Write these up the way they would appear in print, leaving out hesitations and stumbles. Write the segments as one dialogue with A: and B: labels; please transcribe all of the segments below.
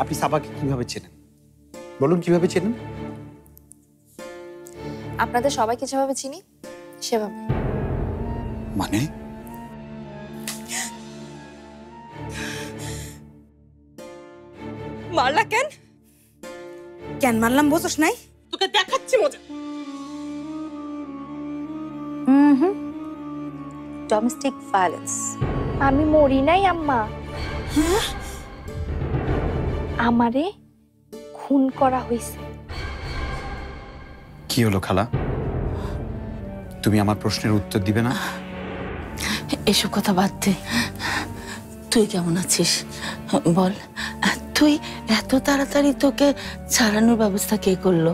A: আপনি সাবাকে কিভাবে চেনেন? বলুন কিভাবে চেনেন?
B: আপনাদের সবাইকে যেভাবে চিনি সেভাবে।
A: মানে?
C: মারলা কেন?
D: কেন মারলাম বুঝছ নাই?
C: তোকে দেখাচ্ছি মজা।
B: Domestic violence. আমি মরি নাই আম্মা, আমারে খুন করা হয়েছে।
A: কি হলো খালা? তুমি আমার প্রশ্নের উত্তর দিবে না?
E: এসব কথা বাদ দে। তুই কেমন আছিস বল। তুই এত তাড়াতাড়ি তোকে ছাড়ানোর ব্যবস্থা কে করলো?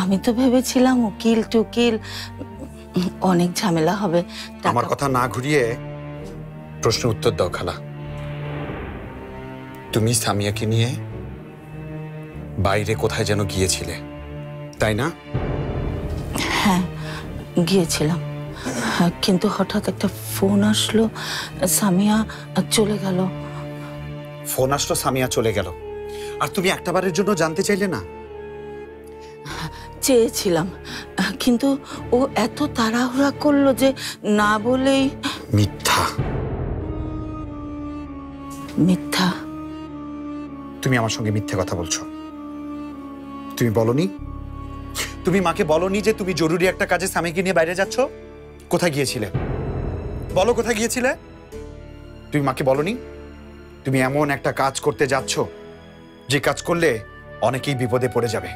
E: আমি তো ভেবেছিলাম উকিল টুকিল অনেক ঝামেলা হবে।
A: আমার কথা না ঘুরিয়ে প্রশ্নের উত্তর দাও খালা। তুমি সামিয়াকে নিয়ে বাইরে কোথায় যেন গিয়েছিলে, তাই না?
E: হ্যাঁ গিয়েছিলাম, কিন্তু হঠাৎ একটা ফোন আসলো, সামিয়া চলে গেল।
A: ফোন আসলো, সামিয়া চলে গেল, আর তুমি একটাবারের জন্য জানতে চাইলে না?
E: চেয়েছিলাম, কিন্তু ও এত তাড়াহুড়া করলো যে না বলেই।
A: মিথ্যা।
E: মিথ্যা?
A: তুমি আমার সঙ্গে মিথ্যে কথা বলছো। তুমি বলনি, তুমি মাকে বলনি যে তুমি জরুরি একটা কাজে সামিয়াকে নিয়ে বাইরে যাচ্ছ? কোথায় গিয়েছিলে বলো, কোথায় গিয়েছিলে? তুমি মাকে বলনি তুমি এমন একটা কাজ করতে যাচ্ছ যে কাজ করলে অনেকেই বিপদে পড়ে যাবে?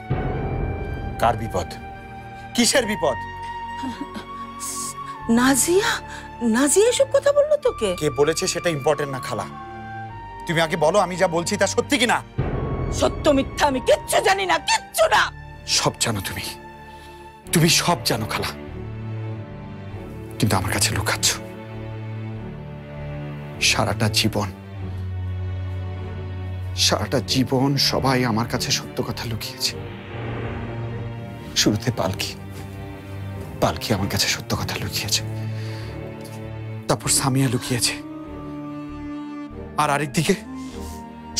A: কার বিপদ? কিসের বিপদ?
E: নাজিয়া, নাজিয়া এসব কথা বললো তোকে?
A: কে বলেছে সেটা ইম্পর্টেন্ট না খালা, তুমি আগে বলো আমি যা বলছি তা সত্যি কিনা।
E: সত্য মিথ্যা আমি কিচ্ছু জানি না, কিচ্ছু না।
A: সব জানো তুমি, তুমি সব জানো খালা, কিন্তু আমার কাছে লুকাচ্ছ। সারাটা জীবন সবাই আমার কাছে সত্য কথা লুকিয়েছে। শুরুতে পালকি আমার কাছে সত্য কথা লুকিয়েছে, তারপর সামিয়া লুকিয়েছে, আর আরেকদিকে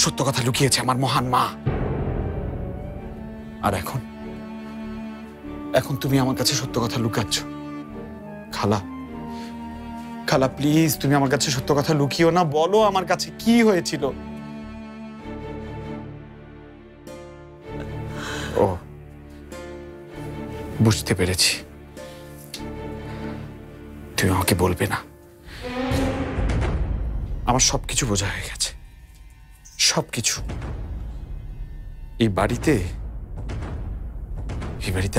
A: সত্য কথা লুকিয়েছে আমার মহান মা। আর এখন তুমি আমার কাছে সত্য কথা লুকাচ্ছ। খালা প্লিজ, তুমি আমার কাছে সত্য কথা লুকিও না, বলো আমার কাছে কি হয়েছিল। ও বুঝতে পেরেছি, তুমি আমাকে বলবে না। আমার সবকিছু বোঝা হয়ে গেছে, সবকিছু। এই বাড়িতে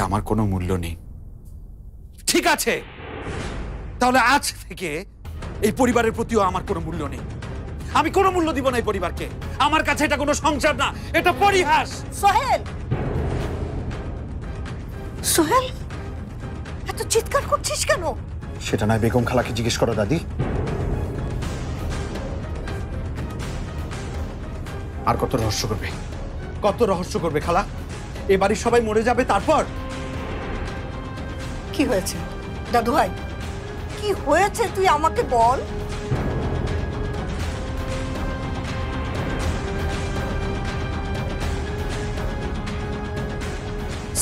A: আমার কোনো মূল্য নেই। ঠিক আছে, তাহলে আজ থেকে এই পরিবারের প্রতিও আমার কোনো মূল্য নেই। আমি কোনো মূল্য দিব না এই পরিবারকে। আমার কাছে এটা কোনো সংসার না, এটা পরিহাস।
D: সোহেল, সোহেল এত চিৎকার করছিস কেন?
A: সেটা নয়, বেগম খালাকে জিজ্ঞেস করো দাদি। আর কত রহস্য করবে খালা? এ বাড়ির সবাই মরে যাবে, তারপর
D: কি হয়েছে দাদু ভাই? কি হয়েছে তুই আমাকে বল।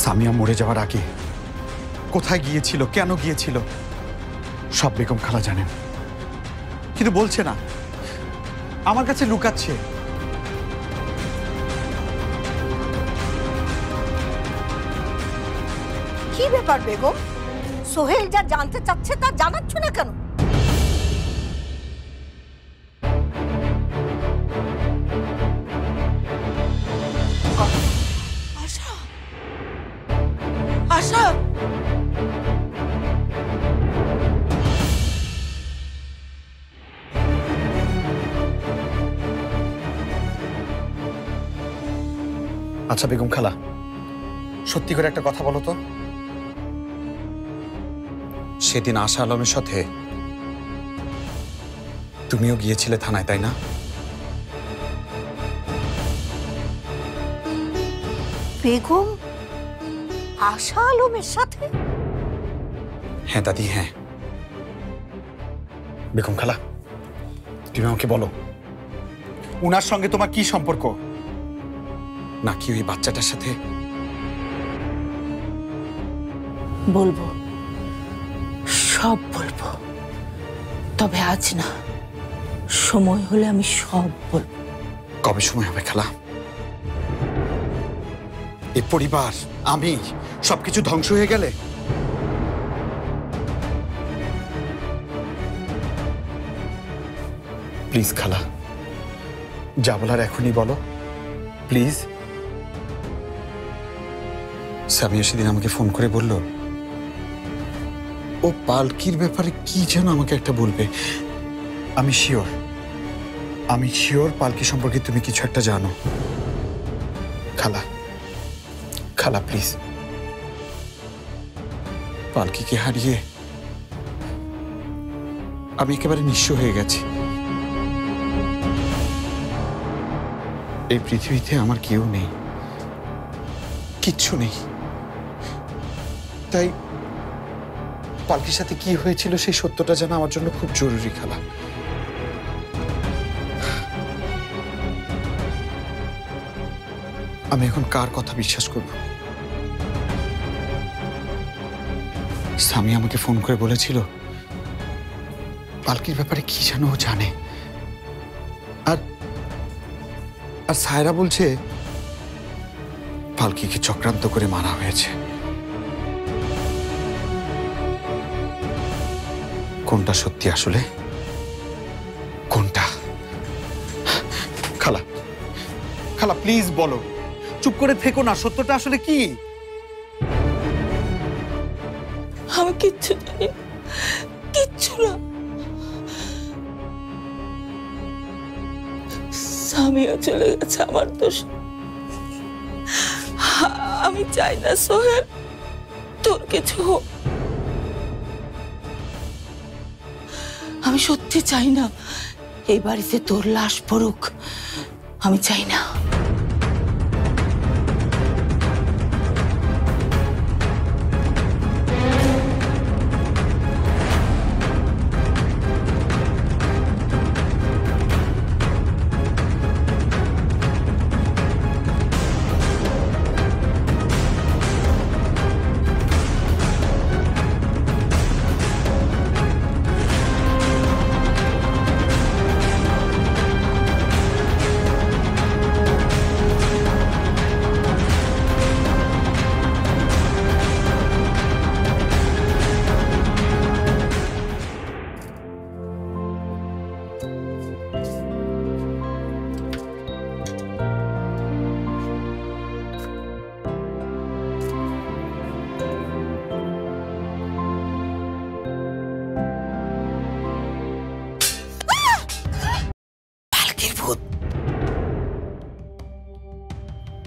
A: সামিয়া মরে যাওয়ার আগে কোথায় গিয়েছিল, কেন গিয়েছিল, সব বেগম খালা জানেন, কিন্তু বলছে না, আমার কাছে লুকাচ্ছে।
D: কি ব্যাপার বেগম? সোহেল যা জানতে চাচ্ছে তা জানাচ্ছ না কেন?
E: আশা, আশা,
A: আচ্ছা বেগম খালা, সত্যি করে একটা কথা বলো তো, সেদিন আশা আলমের সাথে তুমিও গিয়েছিলে থানায়, তাই না?
D: বেগম আশা আলমের সাথে?
A: হ্যাঁ দাদি, হ্যাঁ। বেগম খালা, তুমি আমাকে বলো, উনার সঙ্গে তোমার কি সম্পর্ক? নাকি ওই বাচ্চাটার সাথে?
E: বলবো, সব বলবো, তবে আজ না, সময় হলে আমি সব বলবো।
A: কবে সময় হবে খালা? এই পরিবার, আমি, সবকিছু ধ্বংস হয়ে গেলে? প্লিজ খালা, যা বলার এখনই বলো প্লিজ। সামিয়া সেদিন আমাকে ফোন করে বলল ও পালকির ব্যাপারে কি যেন আমাকে একটা বলবে। আমি শিওর পালকি সম্পর্কে তুমি কিছু একটা জানো। খালা, খালা প্লিজ, পালকিকে হারিয়ে আমি একেবারে নিঃস্ব হয়ে গেছি। এই পৃথিবীতে আমার কেউ নেই, কিচ্ছু নেই। তাই পালকির সাথে কি হয়েছিল সেই সত্যটা জানা আমার জন্য খুব জরুরি খালা। আমি এখন কার কথা বিশ্বাস করব? স্বামী আমাকে ফোন করে বলেছিল পালকির ব্যাপারে কি যেন ও জানে, আর আর সায়রা বলছে পালকিকে চক্রান্ত করে মারা হয়েছে। কোনটা সত্যি আসলে, কোনটা? খালা, খালা প্লিজ বলো, চুপ করে থেকো না, সত্যটা আসলে কি?
E: আমি কিচ্ছু জানি না, কিচ্ছু না। স্বামীও চলে গেছে, আমার দোষ। আমি চাই না সোহেল তোর কিছু হোক। আমি সত্যি চাই না এই বাড়িতে তোর লাশ পড়ুক, আমি চাই না।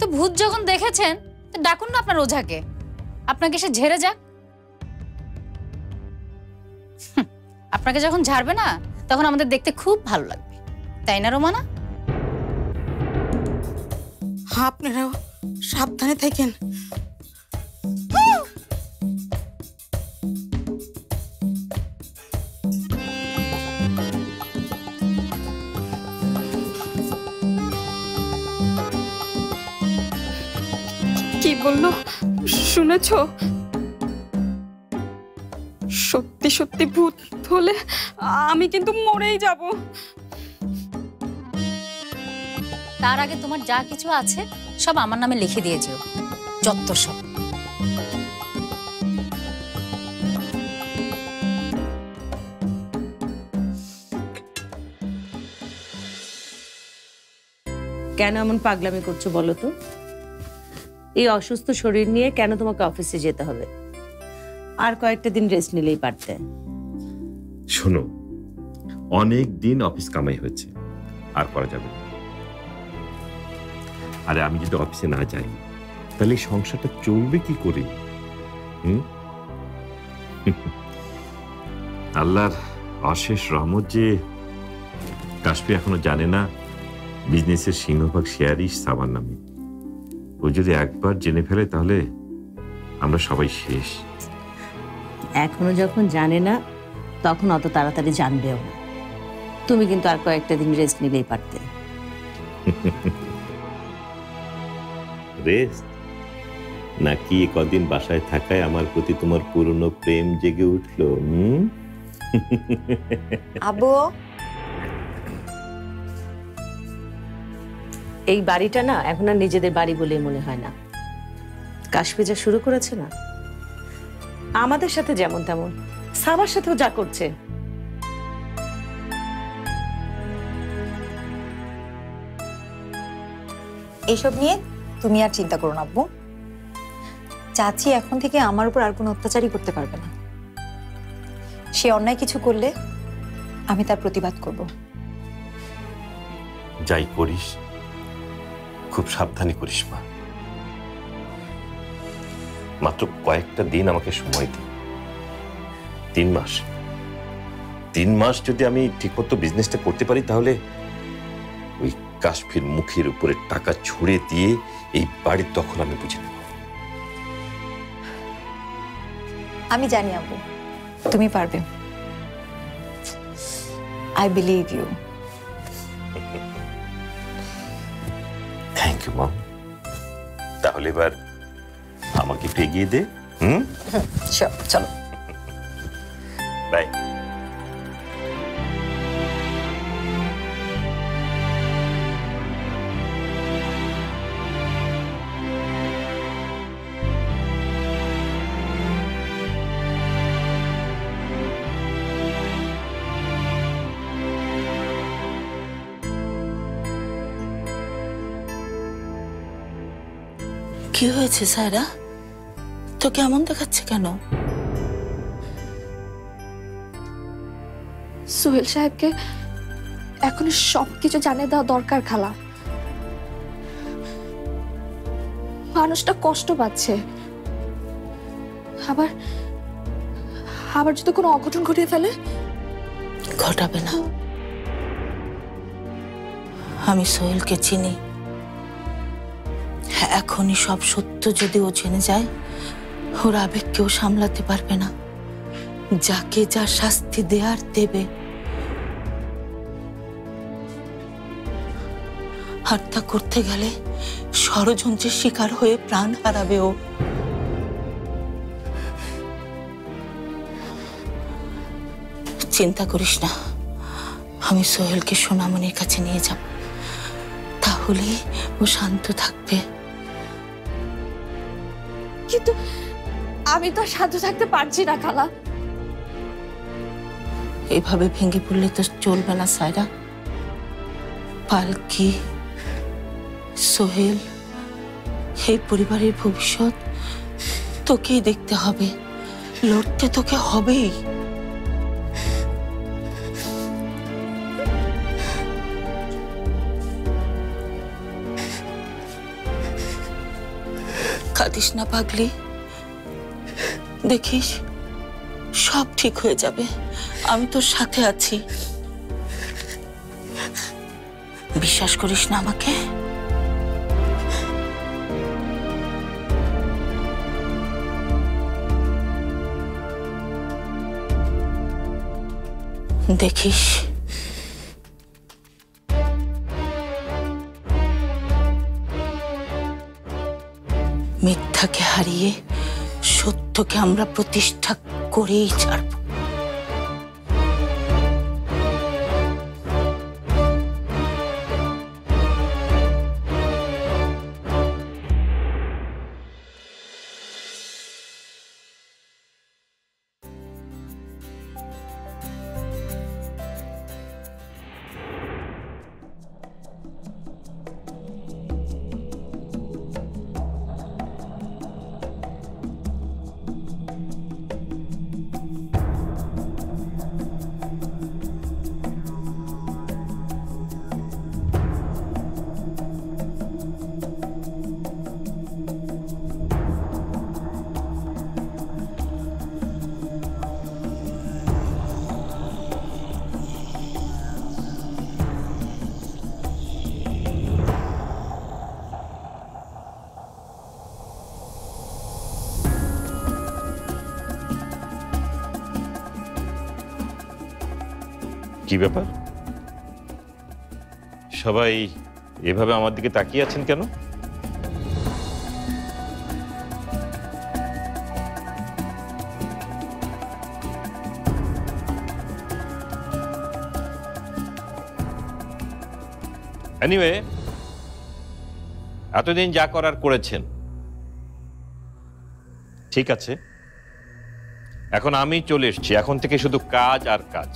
B: তো ভূত যখন দেখেছেন তো ডাকুন না আপনার ওঝাকে, আপনাকে সে ঝেড়ে যাক। আপনাকে যখন ঝাড়বে না তখন আমাদের দেখতে খুব ভালো লাগবে, তাই না রোমানা?
E: আপনারাও সাবধানে থাকেন।
C: কি বললো শুনেছ? সত্যি সত্যি ভূত হলে আমি কিন্তু মরেই যাব।
B: তার আগে তোমার যা কিছু আছে সব আমার নামে লিখে দিয়ে যেও, যত সব।
F: কেন এমন পাগলামি করছো বলো তো? এই অসুস্থ শরীর নিয়ে কেন তোমাকে অফিসে যেতে হবে? আর কয়েকটা দিন রেস্ট নিলেই পারতে।
G: শোনো, অনেক দিন অফিস কামাই হয়েছে, আর করা যাবে না। আরে আমি যদি অফিসে না যাই তাহলে এই সংসারটা চলবে কি করে? আল্লাহর অশেষ রহমত যে কাশ্মীর এখনো জানে না বিজনেসের সিংহভাগ শেয়ারই সাবার নামে। ও যদি একবার জেনে ফেলে তাহলে আমরা সবাই শেষ।
F: এখনো যখন জানে না তখন অত তাড়াতাড়ি জানবেও না। তুমি কিন্তু আর কয়েকটা দিন রেস্ট নিলেই পারতে।
G: রেস্ট নাকি কদিন বাসায় থাকায় আমার প্রতি তোমার পুরনো প্রেম জেগে উঠলো?
D: আব্বু,
F: এই বাড়িটা না এখন আর নিজেদের বাড়ি বলে মনে হয় না। কাশফি যা শুরু করেছে না, আমাদের সাথে যেমন তেমন সাবার সাথেও যা করছে।
H: এইসব নিয়ে তুমি আর চিন্তা করো না আব্বু। চাচি এখন থেকে আমার উপর আর কোনো অত্যাচারই করতে পারবে না। সে অন্যায় কিছু করলে আমি তার প্রতিবাদ করব।
G: যাই করিস খুব সাবধানে করিস মা। মাত্র কয়েকটা দিন আমাকে সময় দিই। 3 মাস, 3 মাস যদি আমি ঠিকমতো বিজনেসটা করতে পারি তাহলে ওই কাশফির মুখের উপরে টাকা ছুড়ে দিয়ে এই বাড়ির দখল আমি বুঝে নেব।
H: আমি জানি আব্বু তুমি পারবে। I believe you.
G: Thank you mom. তাহলে এবার আমাকে একটু এগিয়ে দে।
H: চলো।
G: বাই।
E: কি হয়েছে সায়রা? তো কেমন দেখাচ্ছে কেন?
C: সোহেল সাহেবকে এখন সবকিছু জানিয়ে দেওয়া দরকার খালা। মানুষটা কষ্ট পাচ্ছে। আবার আবার যদি কোনো অঘটন ঘটিয়ে ফেলে?
E: ঘটাবে না। আমি সোহেলকে চিনি। এখনই সব সত্য যদি ও জেনে যায়, ওর আবেগ কেউ সামলাতে পারবে না। যাকে যা শাস্তি দেয়ার দেবে। আর তা করতে গেলে ষড়যন্ত্রের শিকার হয়ে প্রাণ হারাবে ও। চিন্তা করিস না, আমি সোহেলকে সোনামণির কাছে নিয়ে যাব। তাহলে ও শান্ত থাকবে।
C: কিন্তু আমি তো শান্ত থাকতে পারছি না খালা।
E: এভাবে ভেঙে পড়লে তো চলবে না সায়রা। পালকি, সোহেল, এই পরিবারের ভবিষ্যৎ তোকেই দেখতে হবে। লড়তে তোকে হবেই। কাঁদিস না পাগলি। দেখিস সব ঠিক হয়ে যাবে। আমি তোর সাথে আছি। বিশ্বাস করিস না আমাকে? দেখিস মিথ্যাকে হারিয়ে সত্যকে আমরা প্রতিষ্ঠা করেই ছাড়ব।
G: কি ব্যাপার? সবাই এভাবে আমার দিকে তাকিয়ে আছেন কেন? এনিওয়ে, এতদিন যা করার করেছেন, ঠিক আছে। এখন আমি চলে এসেছি, এখন থেকে শুধু কাজ আর কাজ।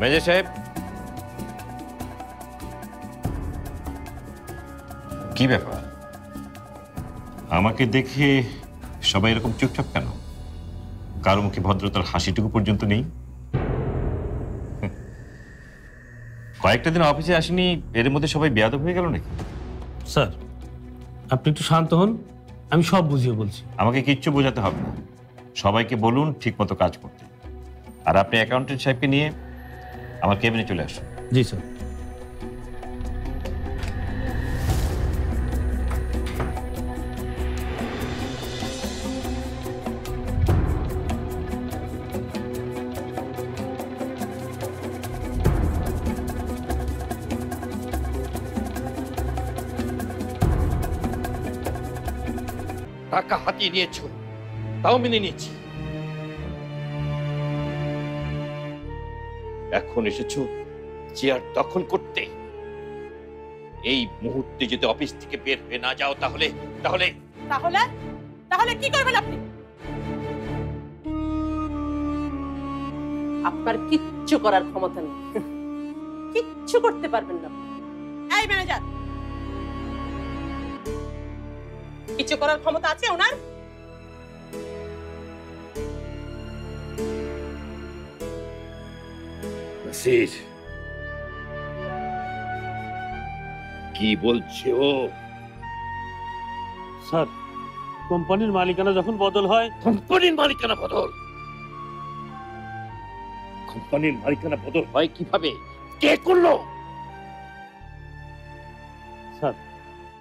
G: মেজর সাহেব, কি ব্যাপার? আমাকে দেখে সবাই এরকম চুপচাপ কেন? কারো মুখে ভদ্রতার হাসিটুকু পর্যন্ত নেই। কয়েকটা দিন অফিসে আসেনি, এর মধ্যে সবাই বেয়াদব হয়ে গেল নাকি?
I: স্যার, আপনি একটু শান্ত হন, আমি সব বুঝিয়ে বলছি।
G: আমাকে কিচ্ছু বোঝাতে হবে না, সবাইকে বলুন ঠিক মতো কাজ করতে। আর আপনি অ্যাকাউন্টেন্ট সাহেবকে নিয়ে আমার কেবিনে চলে আসুন।
I: জি স্যার।
G: টাকা হাতিয়ে নিয়েছো, তাও মেনে নিয়েছি। এখন এসেছো চেয়ার দখল করতে। এই মুহূর্তে যদি অফিস থেকে বের হয়ে না যাও তাহলে তাহলে
D: তাহলে তাহলে কি করবেন আপনি?
J: আপনার কিচ্ছু করার ক্ষমতা নেই, কিচ্ছু করতে পারবেন না।
D: এই ম্যানেজার, কিছু করার ক্ষমতা আছে ওনার?
G: নাসির, কি বলছে ও?
I: স্যার, কোম্পানির মালিকানা যখন বদল হয়।
G: কোম্পানির মালিকানা বদল? কোম্পানির মালিকানা বদল হয় কিভাবে? কে করলো?
I: স্যার,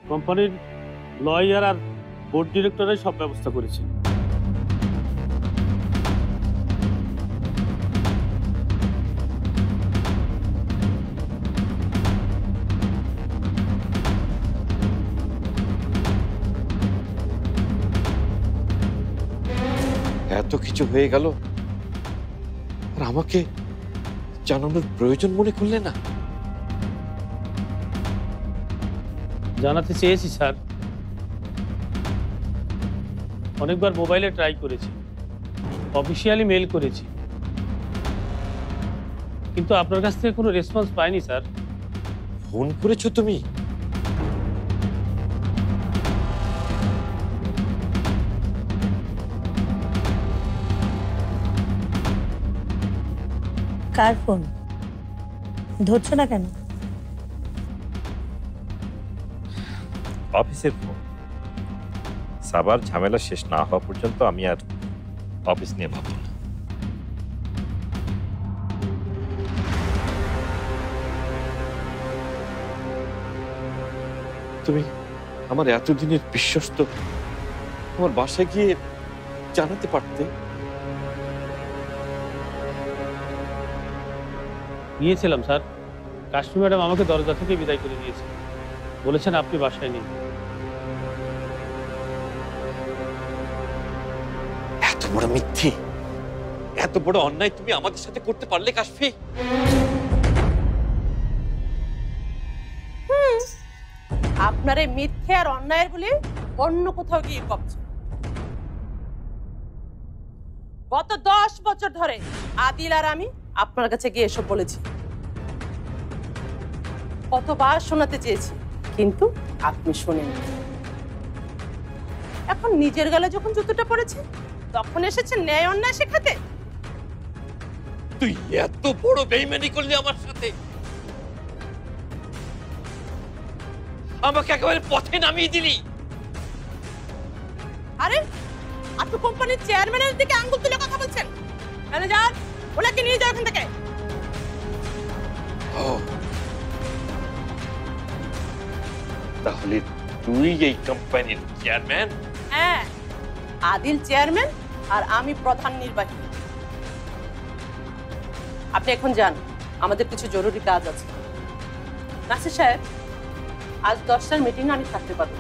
I: কোম্পানির লয়ার আর বোর্ড ডিরেক্টরের সব ব্যবস্থা করেছে।
G: এত কিছু হয়ে গেল আর আমাকে জানানোর প্রয়োজন মনে করলে না?
I: জানাতে চেয়েছি স্যার, অনেকবার মোবাইলে ট্রাই করেছি, অফিসিয়ালি মেল করেছি, কিন্তু আপনার কাছ থেকে কোনো রেসপন্স পাইনি স্যার।
G: ফোন করেছো তুমি?
D: কার ফোন? ধরছো না কেন?
G: অফিসের ফোন। সাবার ঝামেলা শেষ না হওয়া পর্যন্ত আমি আর অফিস নিয়ে ভাববো না। তুমি আমার এতদিনের বিশ্বস্ত, আমার বাসায় গিয়ে জানাতে পারতে।
I: গিয়েছিলাম স্যার, কাশ্মী ম্যাডাম আমাকে দরজা থেকে বিদায় করে দিয়েছে, বলেছেন আপনি বাসায় নেই।
G: এত বড় মিথ্যে, এত বড় অন্যায় তুমি আমাদের সাথে করতে পারলে কাশফি?
J: আপনার এই মিথ্যে আর অন্যায়ের বলে অন্য কোথাও গিয়ে কপছে। গত 10 বছর ধরে আদিল আর আমি আপনার কাছে গিয়ে এসব বলেছি, কতবার শোনাতে চেয়েছি, কিন্তু আপনি শোনেননি। এখন নিজের গালে যখন জুতোটা পড়েছে তখন এসেছে ন্যায় অন্যায় শেখাতে।
G: তুই এত বড় বেইমানি করলি আমার সাথে, আমাকে একেবারে পথে নামিয়ে দিলি।
J: আরে আপনি কোম্পানির চেয়ারম্যানের দিকে আঙ্গুল তুলে কথা বলছেন। ম্যানেজার, ওনাকে নিয়ে যাও এখান থেকে।
G: তাহলে তুই এই কোম্পানির চেয়ারম্যান?
J: হ্যাঁ, আদিল চেয়ারম্যান, আর আমি প্রধান নির্বাহী। আপনি এখন যান, আমাদের কিছু জরুরি কাজ আছে। নাসির সাহেব, আজ 10টার মিটিং আমি থাকতে পারবো,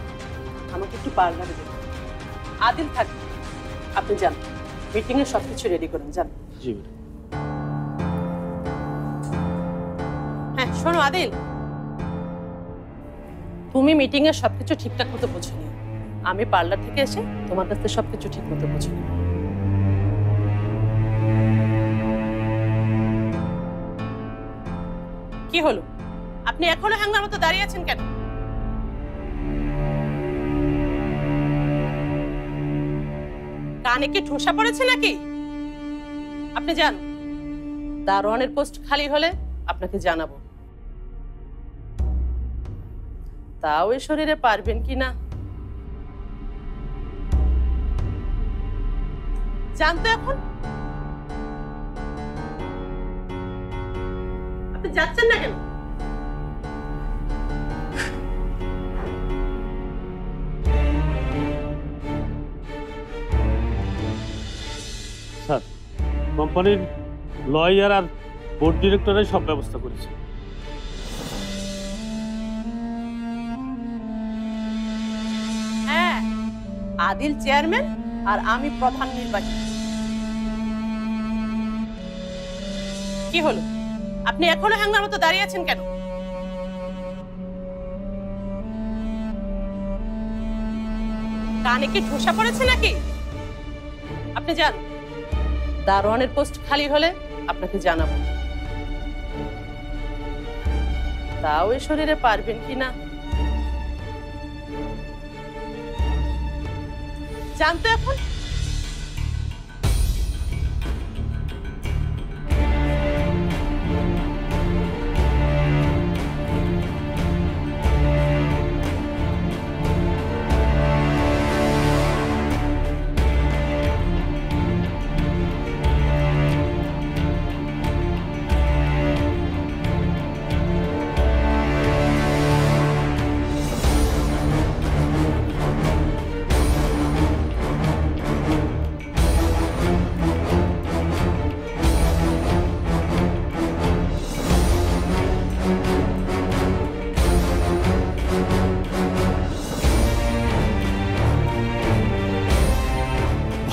J: আমাকে একটু পার্লারে দেবেন। আদিল থাকবে, আপনি যান, মিটিং এর সবকিছু রেডি করেন, যান।
I: জি।
J: হ্যাঁ শোনো আদিল, তুমি মিটিং এর সবকিছু ঠিকঠাক মতো বুঝে নিও, আমি পার্লার থেকে এসে তোমার কাছে সবকিছু ঠিক মতো বুঝে নিও। কি হলো, আপনি এখনো হ্যাংলার মতো দাঁড়িয়ে আছেন কেন? কানে কি ঠোসা পড়েছে নাকি? আপনি যান, দারোয়ানের পোস্ট খালি হলে আপনাকে জানাবো। তাও এই শরীরে পারবেন কিনা জানতো। এখন আপনি যাচ্ছেন না কেন?
I: স্যার, কোম্পানির লয়ার আর বোর্ড ডিরেক্টরের সব ব্যবস্থা করেছে।
J: হ্যাঁ, আদিল চেয়ারম্যান আর আমি প্রধান নির্বাহী। কি হলো, আপনি এখনো হ্যাংলার মতো দাঁড়িয়ে আছেন কেন? কানে কি ঠোসা পড়েছে নাকি? আপনি যান, দারোয়ানের পোস্ট খালি হলে আপনাকে জানাবো। তাও এই শরীরে পারবেন কিনা জানতো। এখন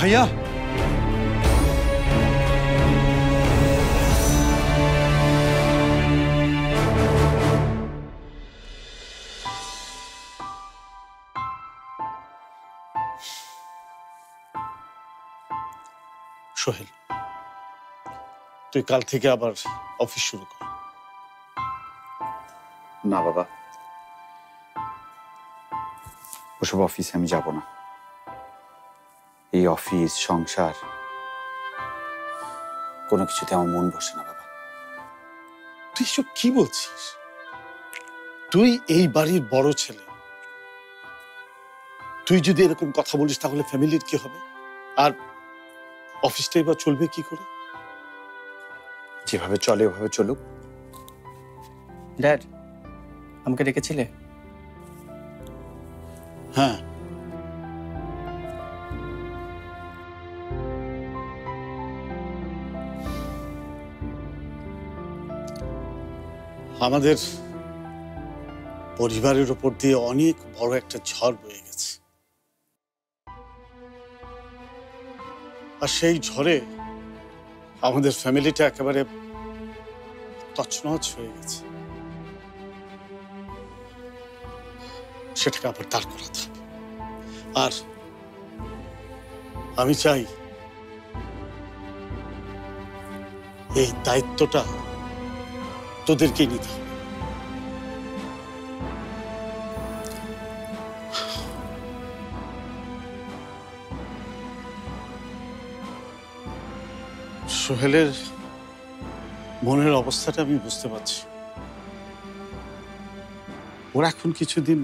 A: ভাইয়া,
K: সোহেল, তুই কাল থেকে আবার অফিস শুরু কর।
A: না বাবা, ওসব অফিসে আমি যাব না। এই অফিস, সংসার, কোনো কিছুতে আমার মন বসে না বাবা।
K: তুই এসব কি বলছিস? তুই এই বাড়ির বড় ছেলে, তুই যদি এরকম কথা বলিস তাহলে ফ্যামিলির কি হবে? আর অফিসটাই বা চলবে কি করে?
A: যেভাবে চলে ওভাবে চলুক।
L: ড্যাড, আমাকে ডেকেছিলে?
K: হ্যাঁ, আমাদের পরিবারের উপর দিয়ে অনেক বড় একটা ঝড় বয়ে গেছে, আর সেই ঝড়ে আমাদের ফ্যামিলিটা একেবারে তছনছ হয়ে গেছে। সেটাকে আবার দাঁড় করাতে হবে। আর আমি চাই এই দায়িত্বটা তোদেরকেই নিতে হবে। সোহেলের মনের অবস্থাটা আমি বুঝতে পারছি। ওর এখন কিছুদিন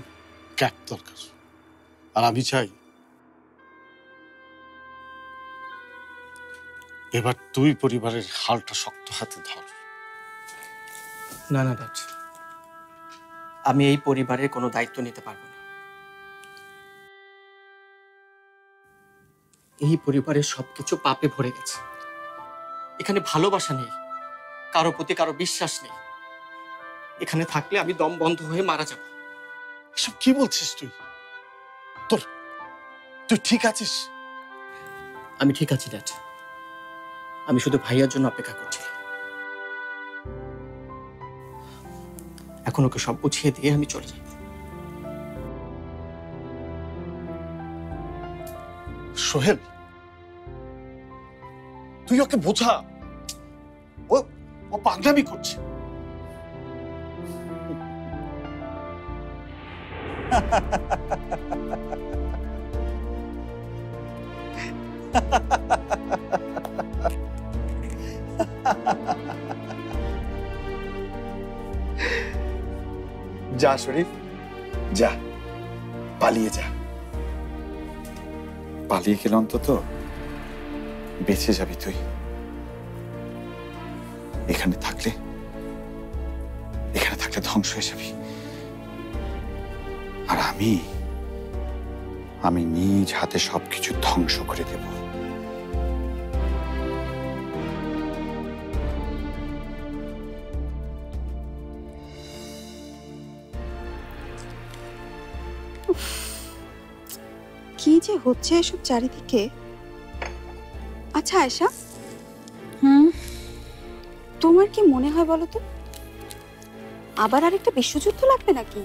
K: গ্যাপ দরকার, আর আমি চাই এবার তুই পরিবারের হালটা শক্ত হাতে ধর।
L: না না ড্যাড, আমি এই পরিবারের কোনো দায়িত্ব নিতে পারবো না। এই পরিবারের সবকিছু পাপে ভরে গেছে। এখানে ভালোবাসা নেই, কারো প্রতি কারো বিশ্বাস নেই। এখানে থাকলে আমি দম বন্ধ হয়ে মারা যাব।
K: এসব কি বলছিস তুই? তুই ঠিক আছিস?
L: আমি ঠিক আছি ড্যাড। আমি শুধু ভাইয়ার জন্য অপেক্ষা করছিলাম। এখন ওকে সব বুঝিয়ে দিয়ে আমি চলে যাব।
K: সোহেল, তুই ওকে বোঝা। ও পাগলামি করছে।
A: যা শরীফ, যা, পালিয়ে যা। পালিয়ে গেলে অন্তত বেঁচে যাবি তুই। এখানে থাকলে ধ্বংস হয়ে যাবি। আর আমি নিজ হাতে সবকিছু ধ্বংস করে দেব।
C: কি যে হচ্ছে এসব চারিদিকে। আচ্ছা আয়েশা, তোমার কি মনে হয় বলো তো, আবার আরেকটা বিশ্বযুদ্ধ লাগবে নাকি?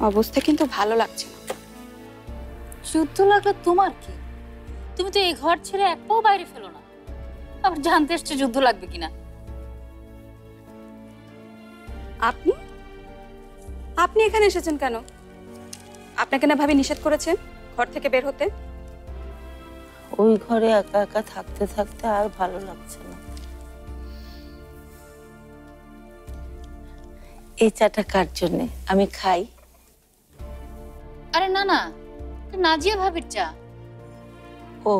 C: অবস্থা কিন্তু ভালো লাগছে না।
B: যুদ্ধ লাগলে তোমার কি? তুমি তো এই ঘর ছেড়ে এক পাও বাইরে ফেলো না, আবার জানতে এসছো যুদ্ধ লাগবে কিনা।
C: আপনি আপনি এখানে এসেছেন কেন? আপনাকে না ভাবি নিষেধ করেছেন ঘর থেকে বের হতে?
E: ওই ঘরে একা একা থাকতে থাকতে আর ভালো লাগছে না। এই চাটা কার জন্যে? আমি খাই।
B: আরে না না, নাজিয়া ভাবির চা।
E: ও,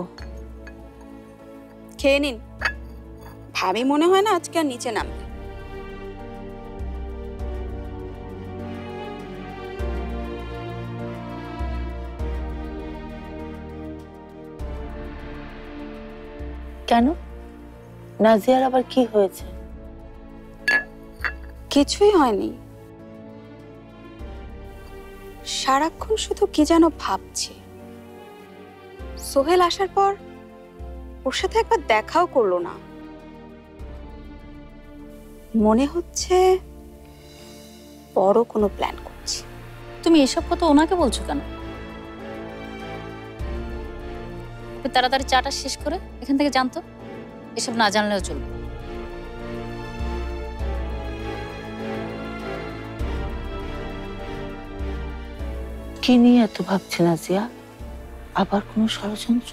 C: খেয়ে নিন। ভাবি মনে হয় না আজকে আর নিচে নামবে।
E: কেন? নাজিয়ার আবার কি হয়েছে?
C: কিছুই হয়নি, সারাক্ষণ শুধু কি যেন ভাবছে। সোহেল আসার পর ওর সাথে একবার দেখাও করলো না। মনে হচ্ছে বড় কোনো প্ল্যান করছে।
B: তুমি এসব কথা ওনাকে বলছো কেন? তাড়াতাড়ি চাটা শেষ করে এখান থেকে জানতো, এসব না জানলেও চলবে।
E: কি নিয়ে এত ভাবছে নাজিয়া? আবার কোনো ষড়যন্ত্র?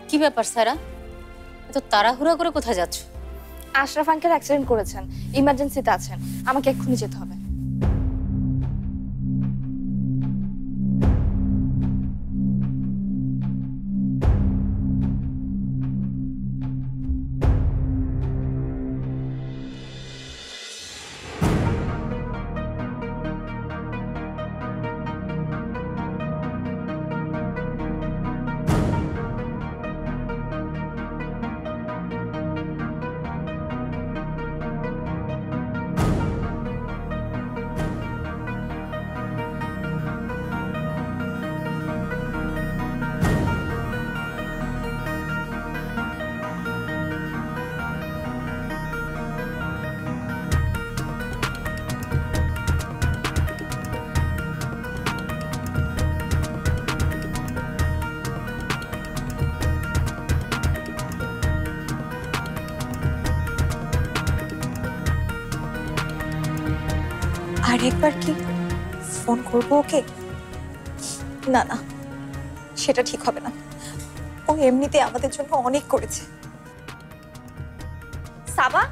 B: কি ব্যাপার সারা, এত তাড়াহুড়া করে কোথায় যাচ্ছ?
M: আশরাফ আঙ্কেল অ্যাক্সিডেন্ট করেছেন, ইমার্জেন্সিতে আছেন, আমাকে এক্ষুনি যেতে হবে।
H: আর একবার কি ফোন করবো ওকে? না না, সেটা ঠিক হবে না। ও এমনিতে আমাদের জন্য অনেক করেছে।
M: সাবা,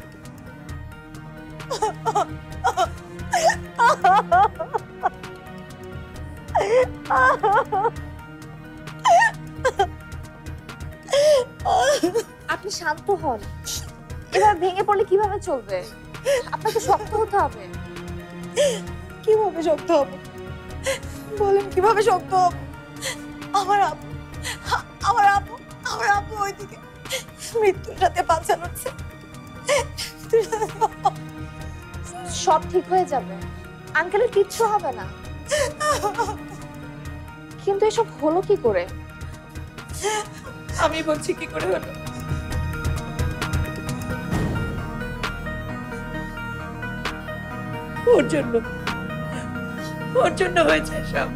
M: আপনি শান্ত হন। এবার ভেঙে পড়লে কিভাবে চলবে? আপনাকে শক্ত হতে হবে।
H: কিভাবে শক্ত হবো বলেন, কিভাবে শক্ত হবো? আমার আপু আমার আপু আমার আপু ওইদিকে মৃত্যুর সাথে পাঞ্চা লড়ছে।
M: সব ঠিক হয়ে যাবে, আঙ্কেলের কিচ্ছু হবে না। কিন্তু এসব হলো কি করে?
H: আমি বলছি কি করে হলো। ওর জন্য হয়েছে সব।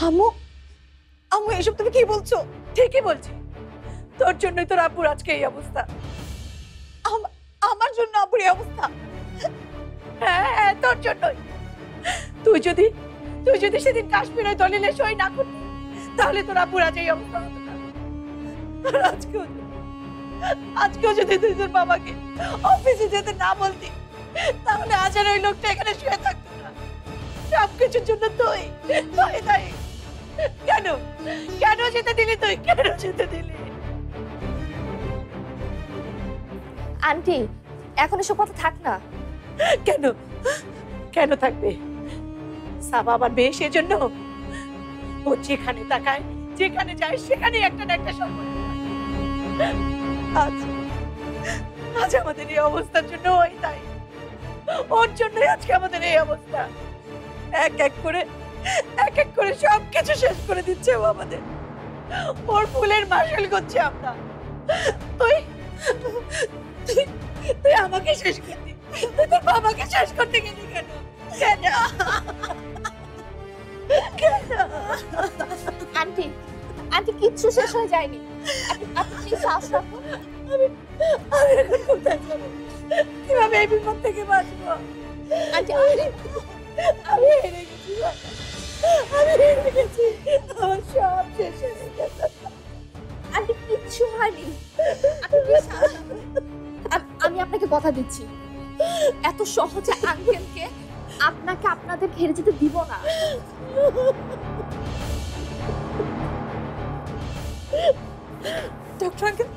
H: আম্মু আম্মু এসব তুমি কি বলছো?
D: ঠিকই বলছি, তোর জন্যই তোর আব্বুর আজকে এই অবস্থা।
H: আমার জন্য আব্বুর এই অবস্থা?
D: হ্যাঁ, তোর জন্যই। তুই যদি সেদিন কাশ্মীরের দলিলে সই না করতি, তাহলে তোর আব্বুর আজ এই অবস্থা হতো না। আর আজকেও যদি তুই তোর বাবাকে অফিসে যেতে না বলতি, তাহলে আজ আর ওই লোকটা এখানে শুয়ে থাকতো না। সবকিছুর জন্য তুই দায়ী। কেন যেতে দিলি তুই? কেন যেতে দিলি?
M: আন্টি, এখন এসব কথা থাক না।
D: কেন থাকবে? সাবা আমার মেয়ে, সেজন্য ও যেখানে তাকায়, যেখানে যায়, সেখানে একটা না একটা সমস্যা। আজ আমাদের এই অবস্থার জন্য ওই দায়ী। ওর জন্যই আজকে আমাদের এই অবস্থা। এক এক করে সবকিছু শেষ করে দিচ্ছে ও আমাদের। ওর ফুলের মাশাল করছে আমরা। তুই আমাকে শেষ করতি, তুই তোর বাবাকে শেষ করতে গেলি কেন?
M: আন্টি কিচ্ছু শেষ হয়ে যায়নি। আপনি প্লিজ সাহস রাখুন।
D: আমি এখন কোথায় যাবো? কিভাবে এই বিপদ থেকে বাঁচবো?
M: আন্টি
D: আমি হেরে গেছি, আমার সব শেষ হয়ে গেছে।
M: আন্টি কিচ্ছু হয়নি। আমি আপনাকে কথা দিচ্ছি, এত সহজে আঙ্কেলকে আপনাদের ঘেরে যেতে দিব না।
H: ডক্টর আঙ্কেল,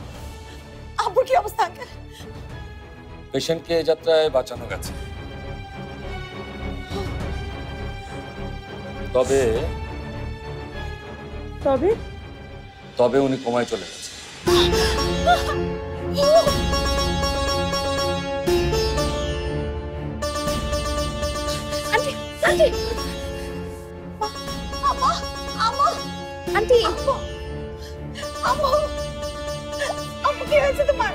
H: আব্বুর কি অবস্থা আঙ্কেল?
N: পেশেন্টকে এই যাত্রায় বাঁচানো গেছে, তবে উনি কোমায় চলে গেছে।
M: আন্টি
H: আম্মু কি হয়েছে তোমার?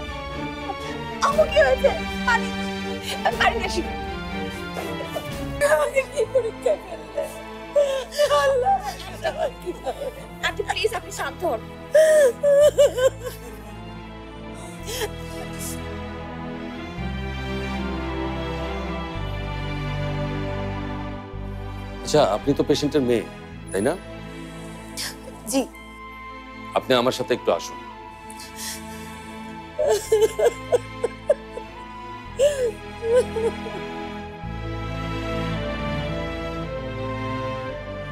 H: আম্মু কি হয়েছে? পানি আসি।
D: আমাকে কি পরীক্ষা করলে? আল্লাহ,
M: আন্টি প্লিজ আপনি শান্ত হন।
N: আচ্ছা, আপনি তো পেশেন্টের মেয়ে, তাই না?
H: জি।
N: আপনি আমার সাথে একটু আসুন।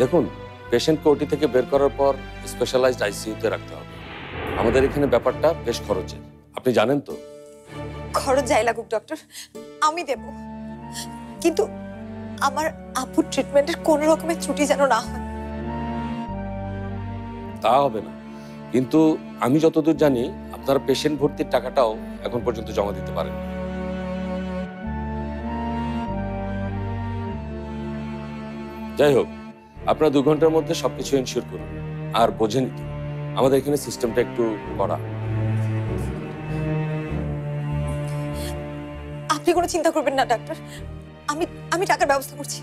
N: দেখুন, পেশেন্টকে ওটি থেকে বের করার পর স্পেশালাইজড আইসিইউতে রাখতে হবে। আমাদের এখানে ব্যাপারটা বেশ খরচের, আপনি জানেন তো।
H: খরচ যাই লাগুক ডক্টর, আমি দেব, কিন্তু আমার আপুর ট্রিটমেন্টের কোন রকমের ত্রুটি যেন না হয়।
N: তা হবে না, কিন্তু আমি যতদূর জানি আপনারা পেশেন্ট ভর্তির টাকাটাও এখন পর্যন্ত জমা দিতে পারেন। যাই হোক, আপনারা 2 ঘন্টার মধ্যে সবকিছু এনশিওর করুন। আর বোঝেন তো, আমাদের এখানে সিস্টেমটা একটু কড়া।
H: আপনি কোনো চিন্তা করবেন না ডাক্তার, আমি টাকার ব্যবস্থা করছি।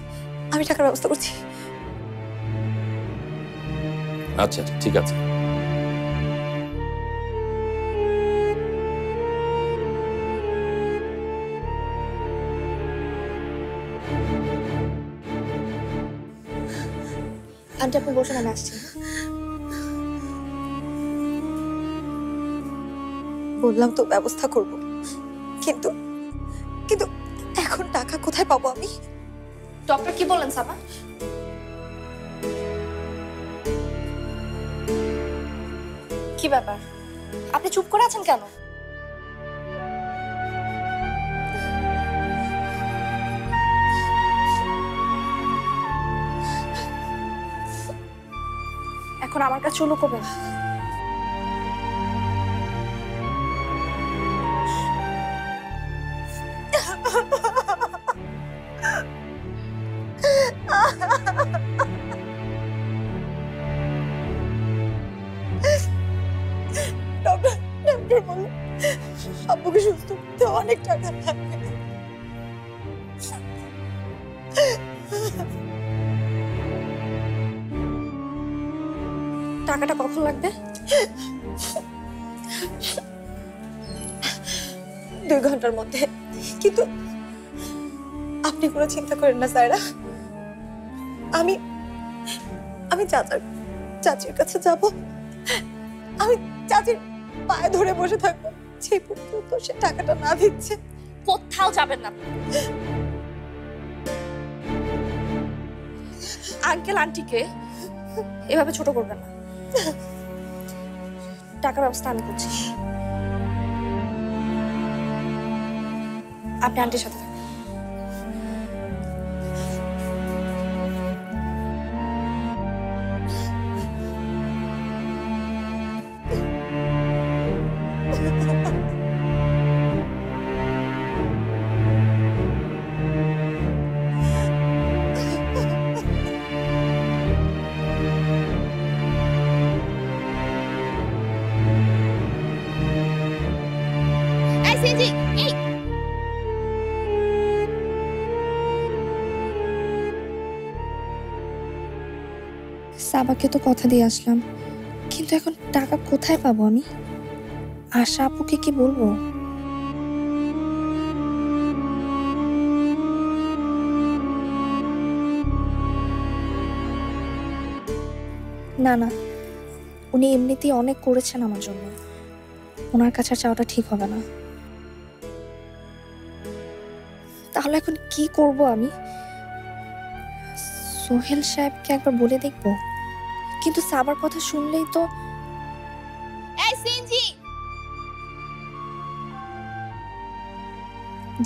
N: আচ্ছা, ঠিক আছে।
M: আন্টি আপনি বসুন, আমি আসছি।
H: বললাম তো ব্যবস্থা করব, কিন্তু কিন্তু এখন টাকা কোথায় পাবো আমি?
M: ডক্টর কি বললেন সাবা? কি ব্যাপার, আপনি চুপ করে আছেন কেন? এখন আমার কাছে লুকোবেন?
H: ডক্টর বলল আব্বুকে সুস্থ করতে অনেক টাকা লাগবে।
M: টাকাটা কখন লাগবে?
H: 2 ঘন্টার মধ্যে। কিন্তু আপনি কোনো চিন্তা করেন না সায়রা, আমি আমি চাচির কাছে যাব, আমি চাচির পায়ে ধরে বসে থাকবো সেই পর্যন্ত সে টাকাটা না দিচ্ছে।
M: কোথাও যাবেন না। আঙ্কেল আন্টিকে এভাবে ছোট করবেন না। টাকার ব্যবস্থা আমি করছি, আপনি আন্টির সাথে থাকুন। সাবাকে তো কথা দিয়ে আসলাম, কিন্তু এখন টাকা কোথায় পাবো আমি? আশা আপুকে কি বলবো? না না, উনি এমনিতেই অনেক করেছেন আমার জন্য, ওনার কাছে চাওয়াটা ঠিক হবে না। তাহলে এখন কি করব আমি? সোহেল সাহেবকে একবার বলে দেখবো, কিন্তু সাবার কথা শুনলেই তো।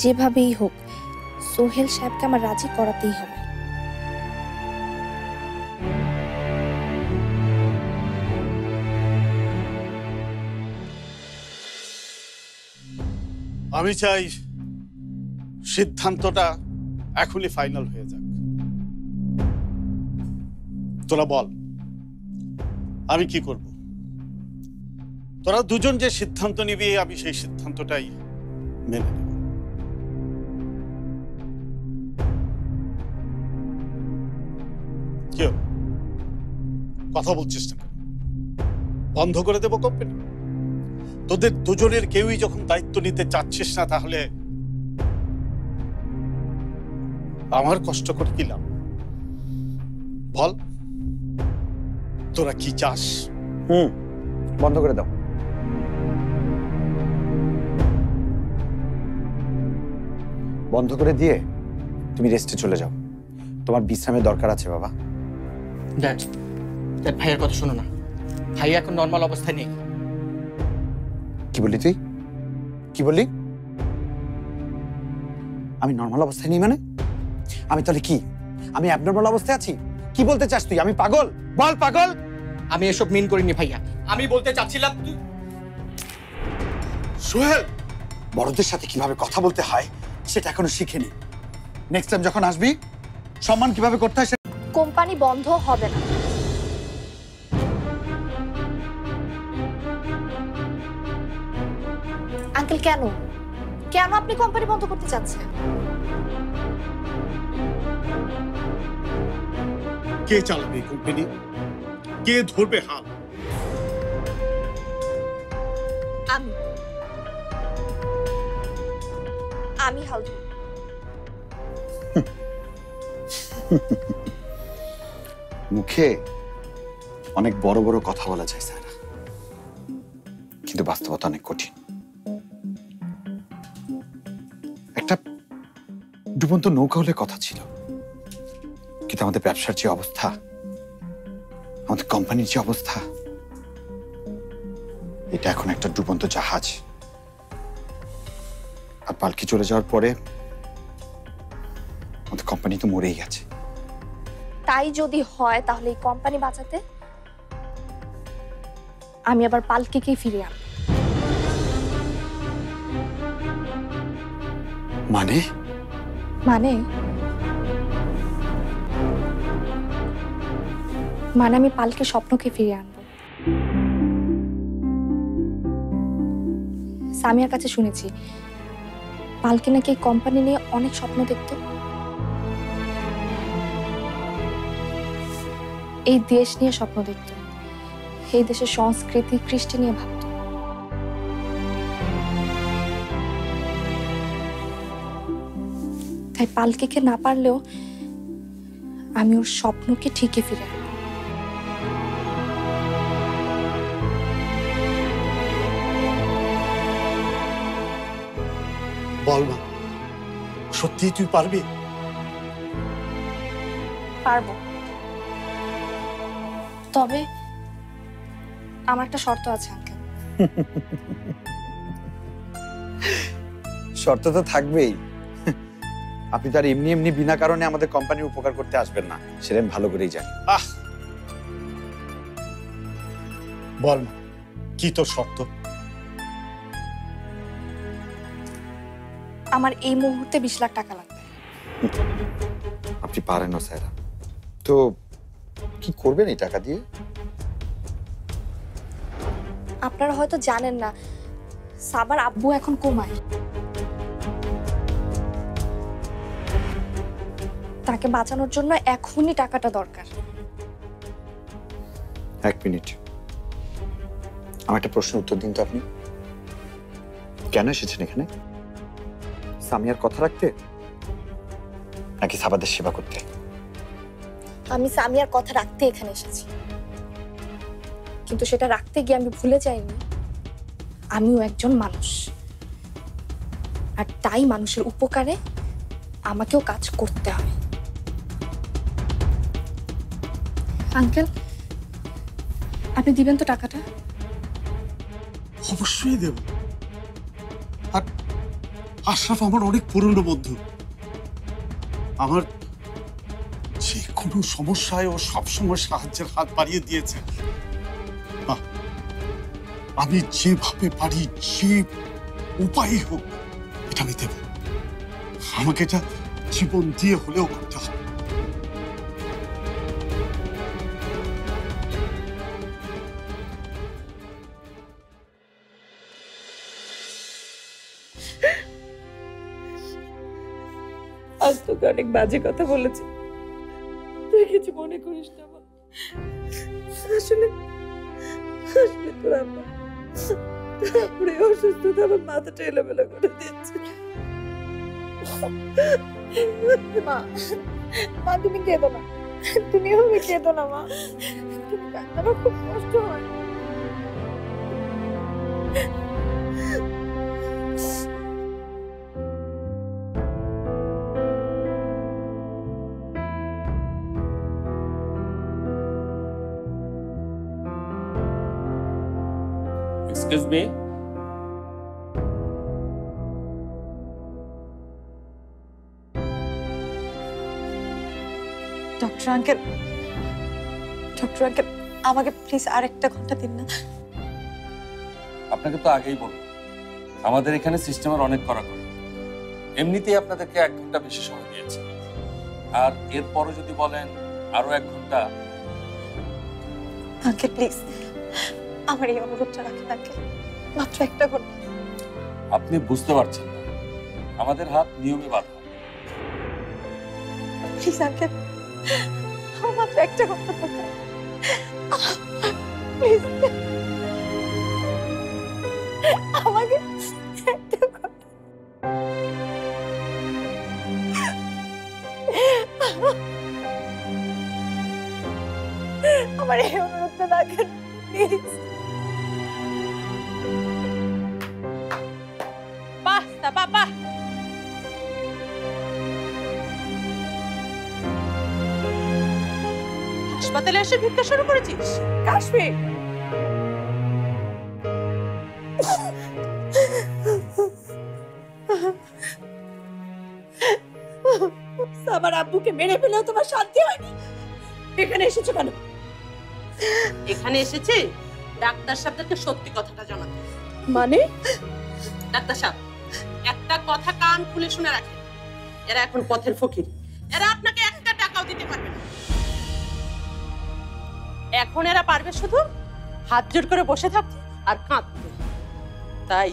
M: যেভাবেই হোক সোহেল সাহেবকে আমার রাজি করাতেই হবে।
K: আমি চাই সিদ্ধান্তটা এখনই ফাইনাল হয়ে যাক। তোরা বল আমি কি করব? তোরা দুজন যে সিদ্ধান্ত নিবি আমি সেই সিদ্ধান্তটাই মেনে নেব। কি হলো? কথা বলছিস না? বন্ধ করে দেবো কোম্পানি? তোদের দুজনের কেউই যখন দায়িত্ব নিতে চাচ্ছিস না, তাহলে আমার কষ্ট করে কি লাভ? বল তোরা কি চাস?
A: বন্ধ করে দাও। বন্ধ করে দিয়ে তুমি রেস্টে চলে যাও, তোমার বিশ্রামের দরকার আছে বাবা।
L: ড্যাড, ভাইয়ের কথা শোনো না, ভাই এখন নর্মাল অবস্থায় নেই।
A: কি বললি তুই? কি বললি? আমি নর্মাল অবস্থায় নেই মানে? আমি তাহলে কি? আমি অ্যাবনর্মাল অবস্থায় আছি? কি বলতে চাস তুই? আমি পাগল? বল পাগল।
L: আমি এসব মিন করিনি ভাইয়া, আমি বলতে চাচ্ছিলাম তুই।
A: সোহেল, বড়দের সাথে কিভাবে কথা বলতে হয় সেটা এখনো শিখিনি। নেক্সট টাইম যখন আসবি সম্মান কিভাবে করতে হয়।
M: কোম্পানি বন্ধ হবে না। আঙ্কেল কেন কেন আপনি কোম্পানি বন্ধ করতে চাচ্ছেন?
K: কে চালাবে এই কোম্পানি? কে ধরবে হাল?
M: আমি হাল ধরব।
A: মুখে অনেক বড় বড় কথা বলা যায় স্যার, কিন্তু বাস্তবতা অনেক কঠিন। ডুবন্ত নৌকা হলে কথা ছিল, কিন্তু আমাদের ব্যবসার যে অবস্থা, আমাদের কোম্পানির যে অবস্থা, এটা এখন একটা ডুবন্ত জাহাজ। আর পালকি চলে যাওয়ার পরে আমাদের কোম্পানি তো মরেই গেছে।
M: তাই যদি হয় তাহলে এই কোম্পানি বাঁচাতে আমি আবার পালকিকেই ফিরিয়ে আনবো।
A: মানে
M: মানে মানে আমি পালকে স্বপ্নকে ফিরিয়ে আনবো। সামিয়ার কাছে শুনেছি পালকি নাকি এই কোম্পানি নিয়ে অনেক স্বপ্ন দেখতো, এই দেশ নিয়ে স্বপ্ন দেখতো, এই দেশের সংস্কৃতি কৃষ্টি নিয়ে ভাবতো। তাই পালকিকে না পারলেও আমি ওর স্বপ্নকে ঠিকই ফিরে আনবো।
K: বল মা, সত্যি তুই পারবি?
M: পারবো, তবে আমার একটা শর্ত আছে আঙ্কেল।
A: শর্ত তো থাকবেই। আপনি তো আর এমনি এমনি বিনা কারণে আমাদের কোম্পানির উপকার করতে আসবেন না, সেটা আমি ভালো করেই জানি।
K: বল মা, কি তোর শর্ত?
M: আমার এই মুহূর্তে 20 লাখ টাকা লাগবে।
A: আপনি পারেন না স্যার, তো কি করবেন এই টাকা দিয়ে?
M: আপনারা হয়তো জানেন না সাবার আব্বু এখন কোমায়। তাকে বাঁচানোর জন্য এখনই টাকাটা দরকার।
A: এক মিনিট, আমার একটা প্রশ্নের উত্তর দিন তো। আপনি কেন এসেছেন এখানে? সামিয়ার কথা রাখতে নাকি সাবাদের সেবা করতে?
M: আমি সামিয়ার কথা রাখতে এখানে এসেছি, কিন্তু সেটা রাখতে গিয়ে আমি ভুলে যাইনি আমিও একজন মানুষ, আর তাই মানুষের উপকারে আমাকেও কাজ করতে হবে। আঙ্কেল, আপনি দিবেন তো টাকাটা?
K: অবশ্যই দেব। আর আশরাফ আমার অনেক পুরনো বন্ধু, আমার যে কোনো সমস্যায় ও সবসময় সাহায্যের হাত বাড়িয়ে দিয়েছে। আমি যেভাবে পারি, যে উপায় হোক, এটা আমি দেব। আমাকে এটা জীবন দিয়ে হলেও করতে হবে।
D: আজ তোকে অনেক বাজে কথা বলেছি, তুই কিছু মনে করিস না। আসলে আসলে তোর তারপরে অসুস্থতা আমার মাথাটা এলোমেলো করে দিচ্ছে।
M: মা, মা তুমি কেঁদো না, তুমি এভাবে কেঁদো না মা, তুমি কাঁদলে খুব কষ্ট হয়।
N: এক্সকিউজ মি,
H: ডক্টর আঙ্কেল, আমাকে প্লিজ আরেকটা ঘন্টা দিন না।
N: আপনাকে তো আগেই বলবো আমাদের এখানে সিস্টেমের অনেক কড়াকড়ি। এমনিতেই আপনাদেরকে 1 ঘন্টা বেশি সময় দিয়েছি, আর এরপরও যদি বলেন আরো 1 ঘন্টা।
H: আঙ্কেল প্লিজ আমার এই অনুরোধটা রাখেন আঙ্কেল, মাত্র 1 ঘন্টা।
N: আপনি বুঝতে পারছেন না, আমাদের হাত নিয়মে বাঁধা।
H: প্লিজ আঙ্কেল, আমার মাত্র 1 ঘন্টা দরকার, প্লিজ আমাকে 1 ঘন্টা। আমার এই অনুরোধটা রাখেন প্লিজ।
J: বাহ বাহ বাহ, হাসপাতালে এসে ভিক্ষা শুরু করেছিস?
D: কাশ্মী, আমার আব্বুকে মেরে ফেলেও তোমার শান্তি হয়নি। এখানে এসেছো কেন?
J: এখানে এসেছি ডাক্তার সাহেবকে সত্যি কথাটা জানাতে।
D: মানে?
J: ডাক্তার সাহেব, একটা কথা কান খুলে শুনে রাখেন, এরা এখন পথের ফকির। এরা আপনাকে একটা টাকাও দিতে পারবে না। এখন এরা পারবে শুধু হাত জোড় করে বসে থাকতে আর কাঁদতে। তাই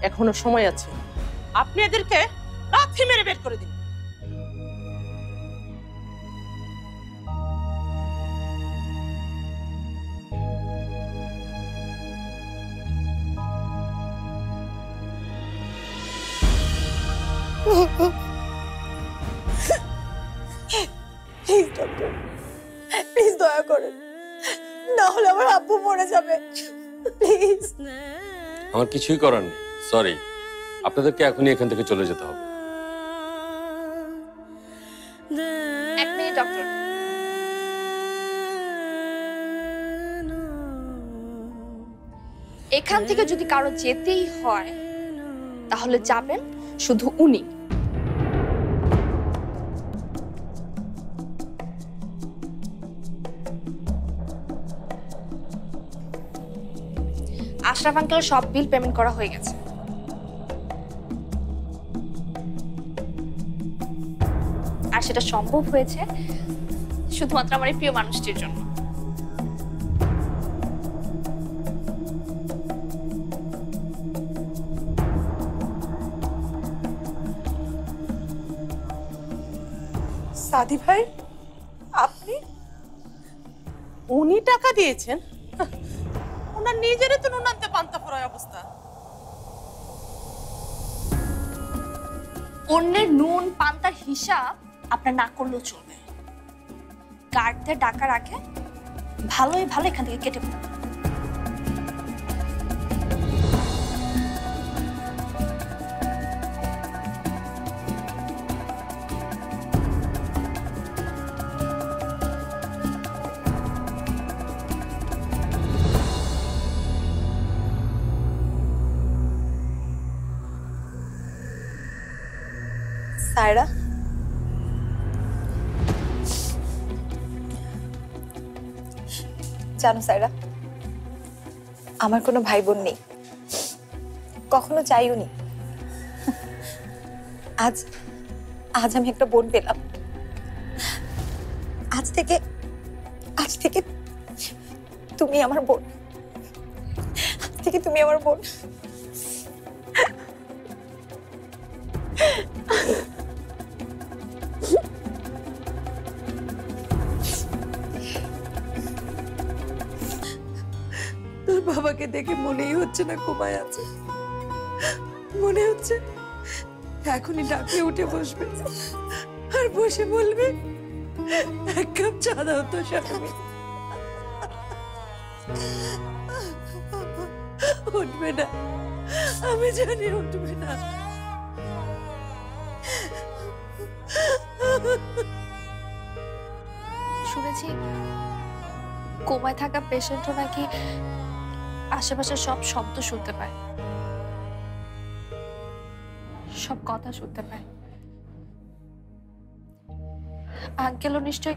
J: এখনো সময় আছে, আপনি এদেরকে লাথি মেরে বের করে দিন।
D: প্লিজ ডক্টর, প্লিজ দয়া করেন, না হলে আমার আব্বু মরে যাবে। প্লিজ।
N: আমার কিছুই করার নেই, সরি। আপনাদেরকে এখনই এখান থেকে চলে যেতে হবে।
M: এক মিনিট ডক্টর। এখান থেকে যদি কারো যেতেই হয় তাহলে যাবেন শুধু উনি। আশরাফ আঙ্কেলের সব বিল পেমেন্ট করা হয়ে গেছে। আর সেটা সম্ভব হয়েছে শুধুমাত্র আমার এই প্রিয় মানুষটির জন্য।
D: সাদি ভাই, আপনি?
J: উনি টাকা দিয়েছেন? ওনার নিজেরই তো নুনান্তে পান্তা ফোড়ায় অবস্থা।
M: অন্যের নুন পান্তার হিসাব আপনার না করলেও চলবে। গার্ডদের ডাকার আগে ভালোই ভালো এখান থেকে কেটে পড়ুন।
H: সায়রা, জানো সায়রা, আমার কোনো ভাই বোন নেই, কখনো চাইও নি। আজ আজ আমি একটা বোন পেলাম। আজ থেকে তুমি আমার বোন। আজ থেকে তুমি আমার বোন।
D: তোর বাবাকে দেখে মনেই হচ্ছে না ঘুমায় আছে। মনে হচ্ছে এখনই ডাকে উঠে বসবে আর বসে বলবে, এক কাপ চা দাও তো স্বামী। উঠবে না, আমি জানি উঠবে না।
M: শুনেছি কোমায় থাকা পেশেন্টও নাকি আশেপাশের সব শব্দ শুনতে পায়, সব কথা শুনতে পায়। আঙ্কেলও নিশ্চয়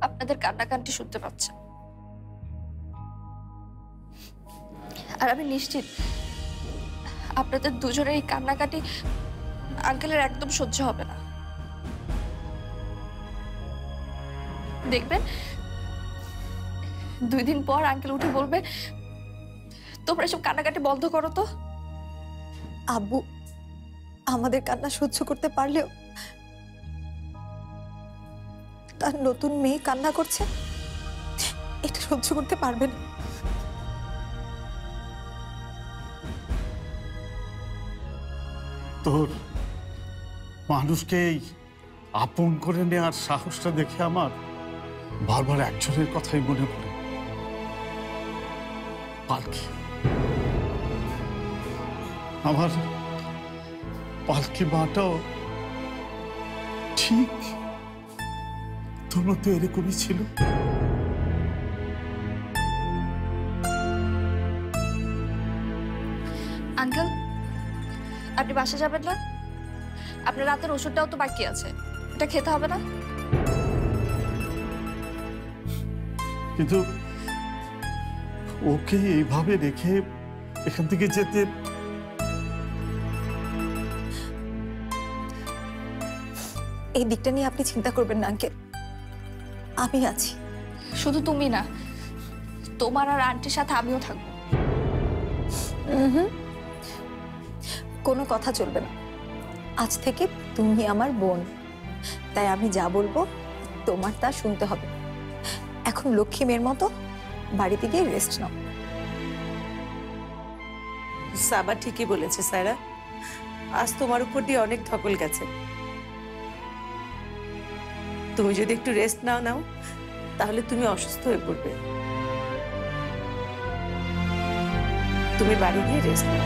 M: আপনাদের কান্নাকাটি শুনতে পাচ্ছে। আর আমি নিশ্চিত আপনাদের দুজনের এই কান্নাকাটি আঙ্কেলের একদম সহ্য হবে না। দেখবেন 2 দিন পর আঙ্কেল উঠে বলবে, তোমরা এসব কান্নাকাটি বন্ধ করো তো।
H: আব্বু আমাদের কান্না সহ্য করতে পারলেও তার নতুন মেয়ে কান্না করছে, এটা সহ্য করতে পারবে না।
K: তোর মানুষকে আপন করে নেওয়ার সাহসটা দেখে আমার বারবার একজনের কথাই মনে পড়ে, পালকি। আমার পালকি মাটাও ঠিক তোমরা তো এরকমই ছিল।
M: আঙ্কেল, আপনি বাসা যাবেন না? আপনার রাতের ওষুধটাও তো বাকি আছে, এটা খেতে হবে না?
K: কিন্তু ওকে এইভাবে রেখে এখান থেকে যেতে
H: এই দিকটা নিয়ে আপনি চিন্তা করবেন না আঙ্কেল, আমি আছি।
M: শুধু তুমি না, তোমার আর আন্টির সাথে আমিও থাকবো।
H: কোনো কথা চলবে না, আজ থেকে তুমি আমার বোন, তাই আমি যা বলবো তোমার তা শুনতে হবে। এখন লক্ষ্মী মেয়ের মতো বাড়িতে গিয়ে রেস্ট নাও।
F: সাবা ঠিকই বলেছে সায়রা, আজ তোমার উপর দিয়ে অনেক ধকল গেছে। তুমি যদি একটু রেস্ট নাও তাহলে তুমি অসুস্থ হয়ে পড়বে। তুমি বাড়ি গিয়ে রেস্ট নাও।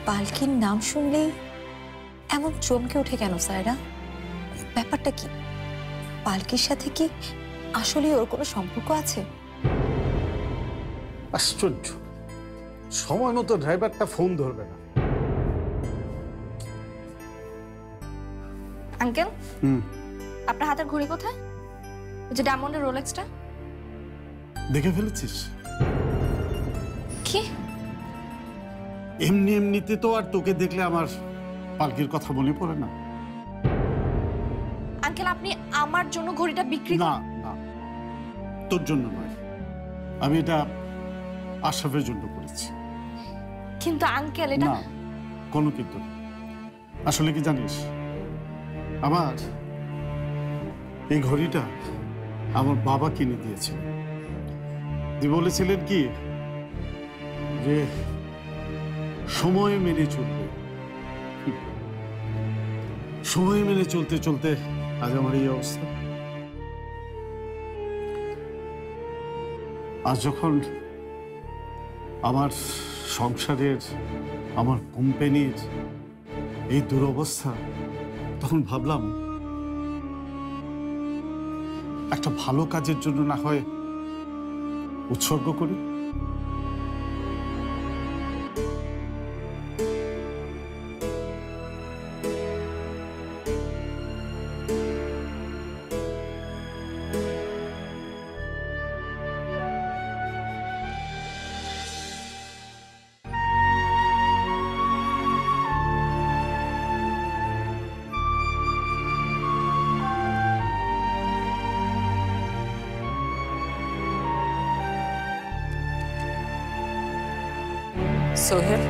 H: পালকির নাম শুনলেই এমন চমকে ওঠে কেন সায়রা? ব্যাপারটা কি? পালকির সাথে কি আসলে ওর কোনো সম্পর্ক আছে?
K: আশ্চর্য, সময় মতো ড্রাইভারটা ফোন ধরবে না।
M: আঙ্কেল, আপনার হাতের ঘড়ি কোথায়? ওই যে ডায়মন্ডের রোলেক্সটা।
K: দেখে ফেলেছিস?
M: কি?
K: এমনিতে তো আর তোকে দেখলে আমার পালকির কথা মনে পড়ে না।
M: আঙ্কেল, আপনি আমার জন্য ঘড়িটা বিক্রি
K: না না, তোর জন্য নয়, আমি এটা আশরাফের জন্য করেছি।
M: কিন্তু আঙ্কেল, এটা
K: না, কোনো কিন্তু না। আসলে কি জানিস, আমার এই ঘড়িটা আমার বাবা কিনে দিয়েছিল। তিনি বলেছিলেন কি যে সময় মেনে চলবে। সময় মেনে চলতে চলতে আজ আমার এই অবস্থা। আজ যখন আমার সংসারের, আমার কোম্পানির এই দুরবস্থা, তখন ভাবলাম একটা ভালো কাজের জন্য না হয় উৎসর্গ করি।
J: সোহেল,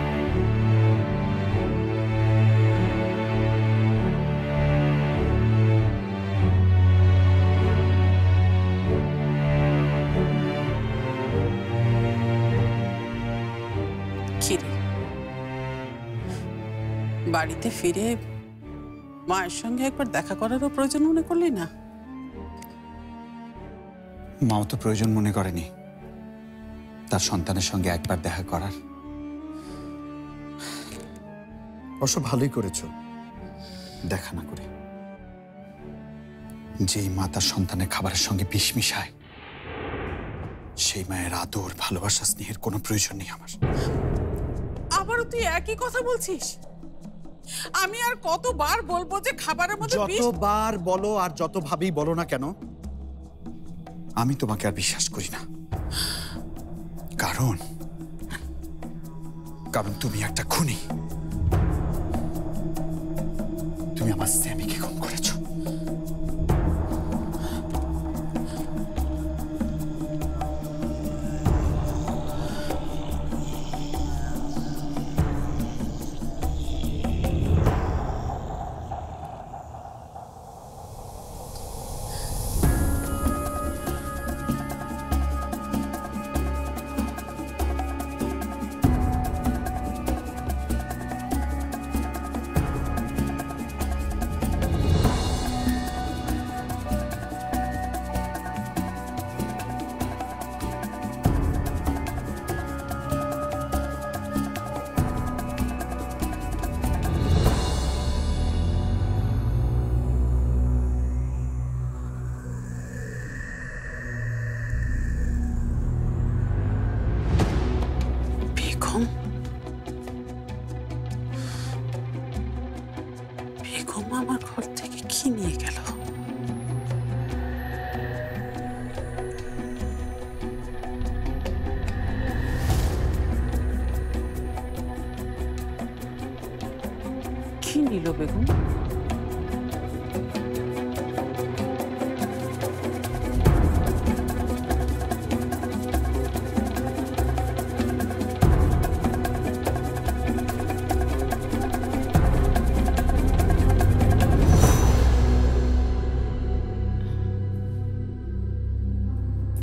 O: খিরে বাড়িতে ফিরে মায়ের সঙ্গে একবার দেখা করারও প্রয়োজন মনে করলি না?
A: মাও তো প্রয়োজন মনে করেনি তার সন্তানের সঙ্গে একবার দেখা করার। অবশ্য ভালোই করেছো দেখা না করে। যেই মা তার সন্তানের খাবারের সঙ্গে বিষ মিশায়, সেই মায়ের আদর, ভালোবাসা, স্নেহের কোনো প্রয়োজন নেই আমার।
O: আবারও তুই একই কথা বলছিস? আমি আর কতবার বলবো যে খাবারের মধ্যে বিষ?
A: যতবার বলো আর যতভাবেই বলো না কেন, আমি তোমাকে আর বিশ্বাস করি না। কারণ তুমি একটা খুনি। তুমি আমার স্যামিকে খুন করেছো।
O: হইল বেগম?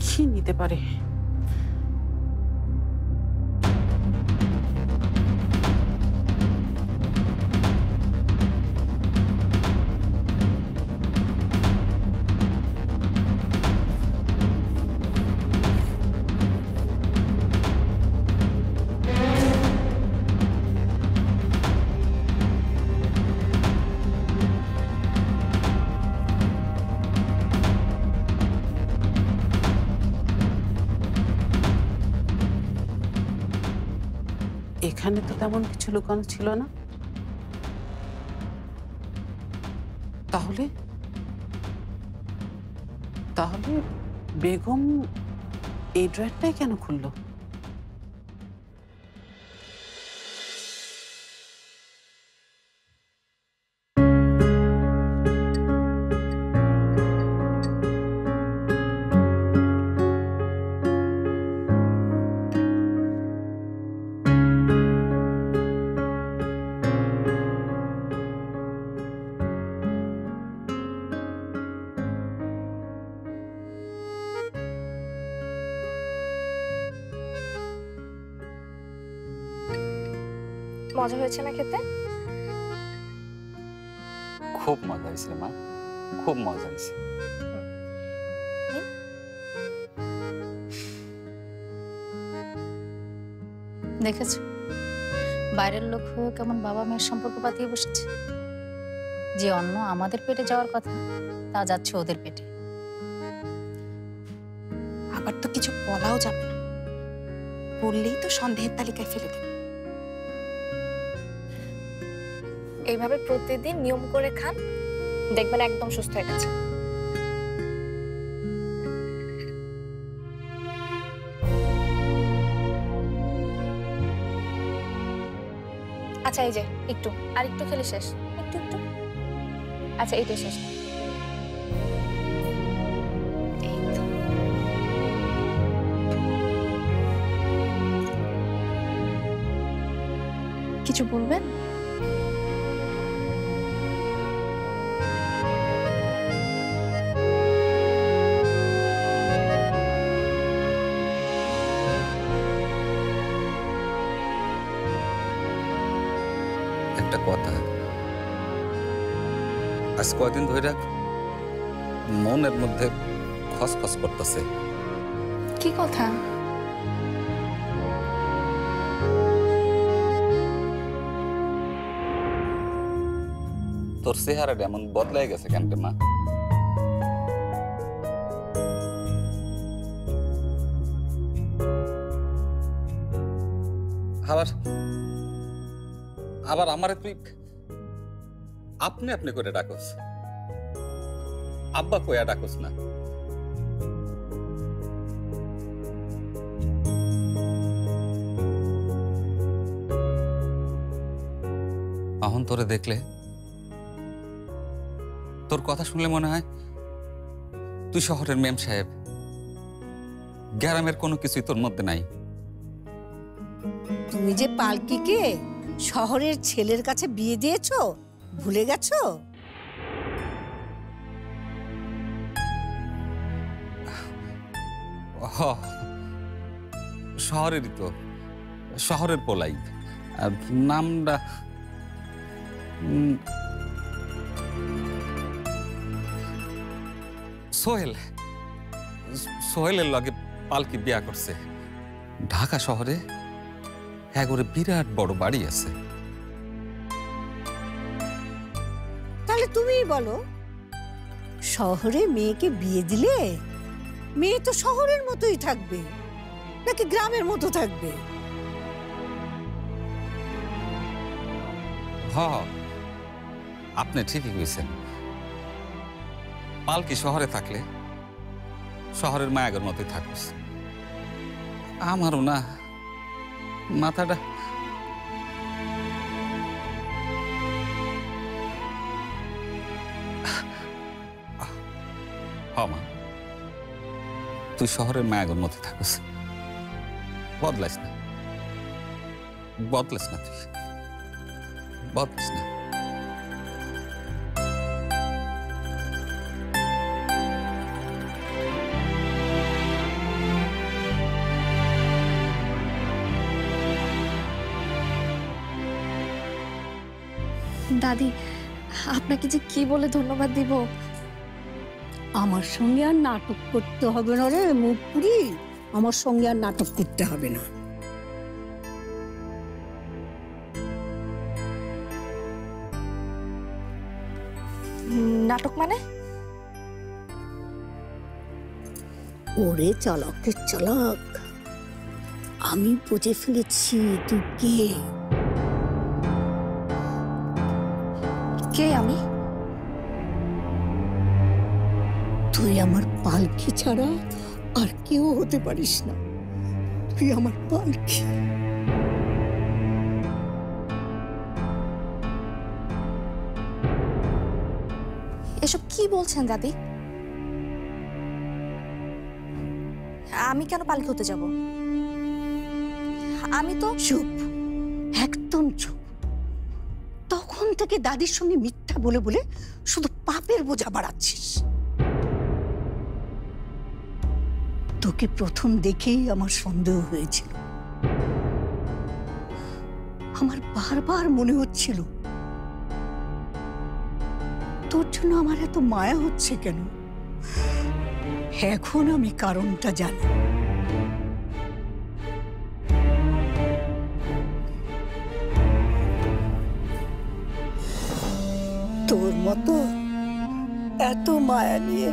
O: কি নিতে পারে? এখানে তো তেমন কিছু লুকানো ছিল না। তাহলে তাহলে বেগম এই ড্রয়ারটাই কেন খুললো?
M: মজা হয়েছে না খেতে?
P: খুব মজা হয়েছে মা, খুব মজা হয়েছে।
B: দেখেছ বাইরের লোক হয়ে কেমন বাবা মেয়ের সম্পর্ক পাতিয়ে বসেছে। যে অন্ন আমাদের পেটে যাওয়ার কথা তা যাচ্ছে ওদের পেটে।
C: আবার তো কিছু বলাও যাবে না, বললেই তো সন্দেহের তালিকায় ফেলে দেবে।
M: এইভাবে প্রতিদিন নিয়ম করে খান, দেখবেন একদম সুস্থ হয়ে গেছে। আচ্ছা এই যে একটু আর একটু খেলে শেষ, একটু একটু। আচ্ছা এইটা শেষ না। কিছু বলবেন?
P: একটা কথা, আজ কয়দিন ধরে মনের মধ্যে খসখস করতেছে।
M: কি কথা?
P: তোর চেহারাটা এমন বদলাই গেছে কেন রে মা? আবার আবার আমারে তুই আপনি আপনি করে ডাকস, আব্বা কইয়া ডাকস না। এখন তোরে দেখলে, তোর কথা শুনলে মনে হয় তুই শহরের মেম সাহেব, গ্রামের কোনো কিছুই তোর মধ্যে নাই।
Q: তুমি যে পালকিকে শহরের ছেলের কাছে বিয়ে দিয়েছো, ভুলে গেছো?
P: শহরেরই তো, শহরের পোলাই। নামটা সোহেল, সোহেলের লগে পালকি বিয়া করছে। ঢাকা শহরে হ্যাঁ করে বিরাট বড় বাড়ি আছে।
Q: তাহলে তুমিই বলো, শহরে মেয়েকে বিয়ে দিলে মেয়ে তো শহরের মতোই থাকবে নাকি গ্রামের মতো থাকবে?
P: হ্যাঁ, আপনি ঠিকই কইছেন। পালকি শহরে থাকলে শহরের মায়াগর মতোই থাকিস। আমারও না মাথাটা মা, তুই শহরের মায়াগর মধ্যে থাকস, বদলাইস না, বদলাইস না, তুই বদলাইস না।
M: দাদি, আপনাকে যে কি বলে ধন্যবাদ দিব।
Q: আমার সঙ্গে আর নাটক করতে হবে না রে মুখ পুরি, আমার সঙ্গে আর নাটক করতে হবে না।
M: নাটক মানে?
Q: ওরে চালাকের চালাক, আমি বুঝে ফেলেছি তুই কে।
M: কে আমি?
Q: তুই আমার পালকি ছাড়া আর কেউ হতে পারিস না, তুই আমার পালকি।
M: এসব কি বলছেন দাদি? আমি কেন পালকি হতে যাব? আমি তো
Q: চুপ, একদম চুপ। তখন থেকে দাদির সঙ্গে মিথ্যা বলে বলে শুধু পাপের বোঝা বাড়াচ্ছিস। তোকে প্রথম দেখেই আমার সন্দেহ হয়েছিল। আমার বারবার মনে হচ্ছিল তোর জন্য আমার এত মায়া হচ্ছে কেন। এখন আমি কারণটা জানি। তোর মতো এত মায়া নিয়ে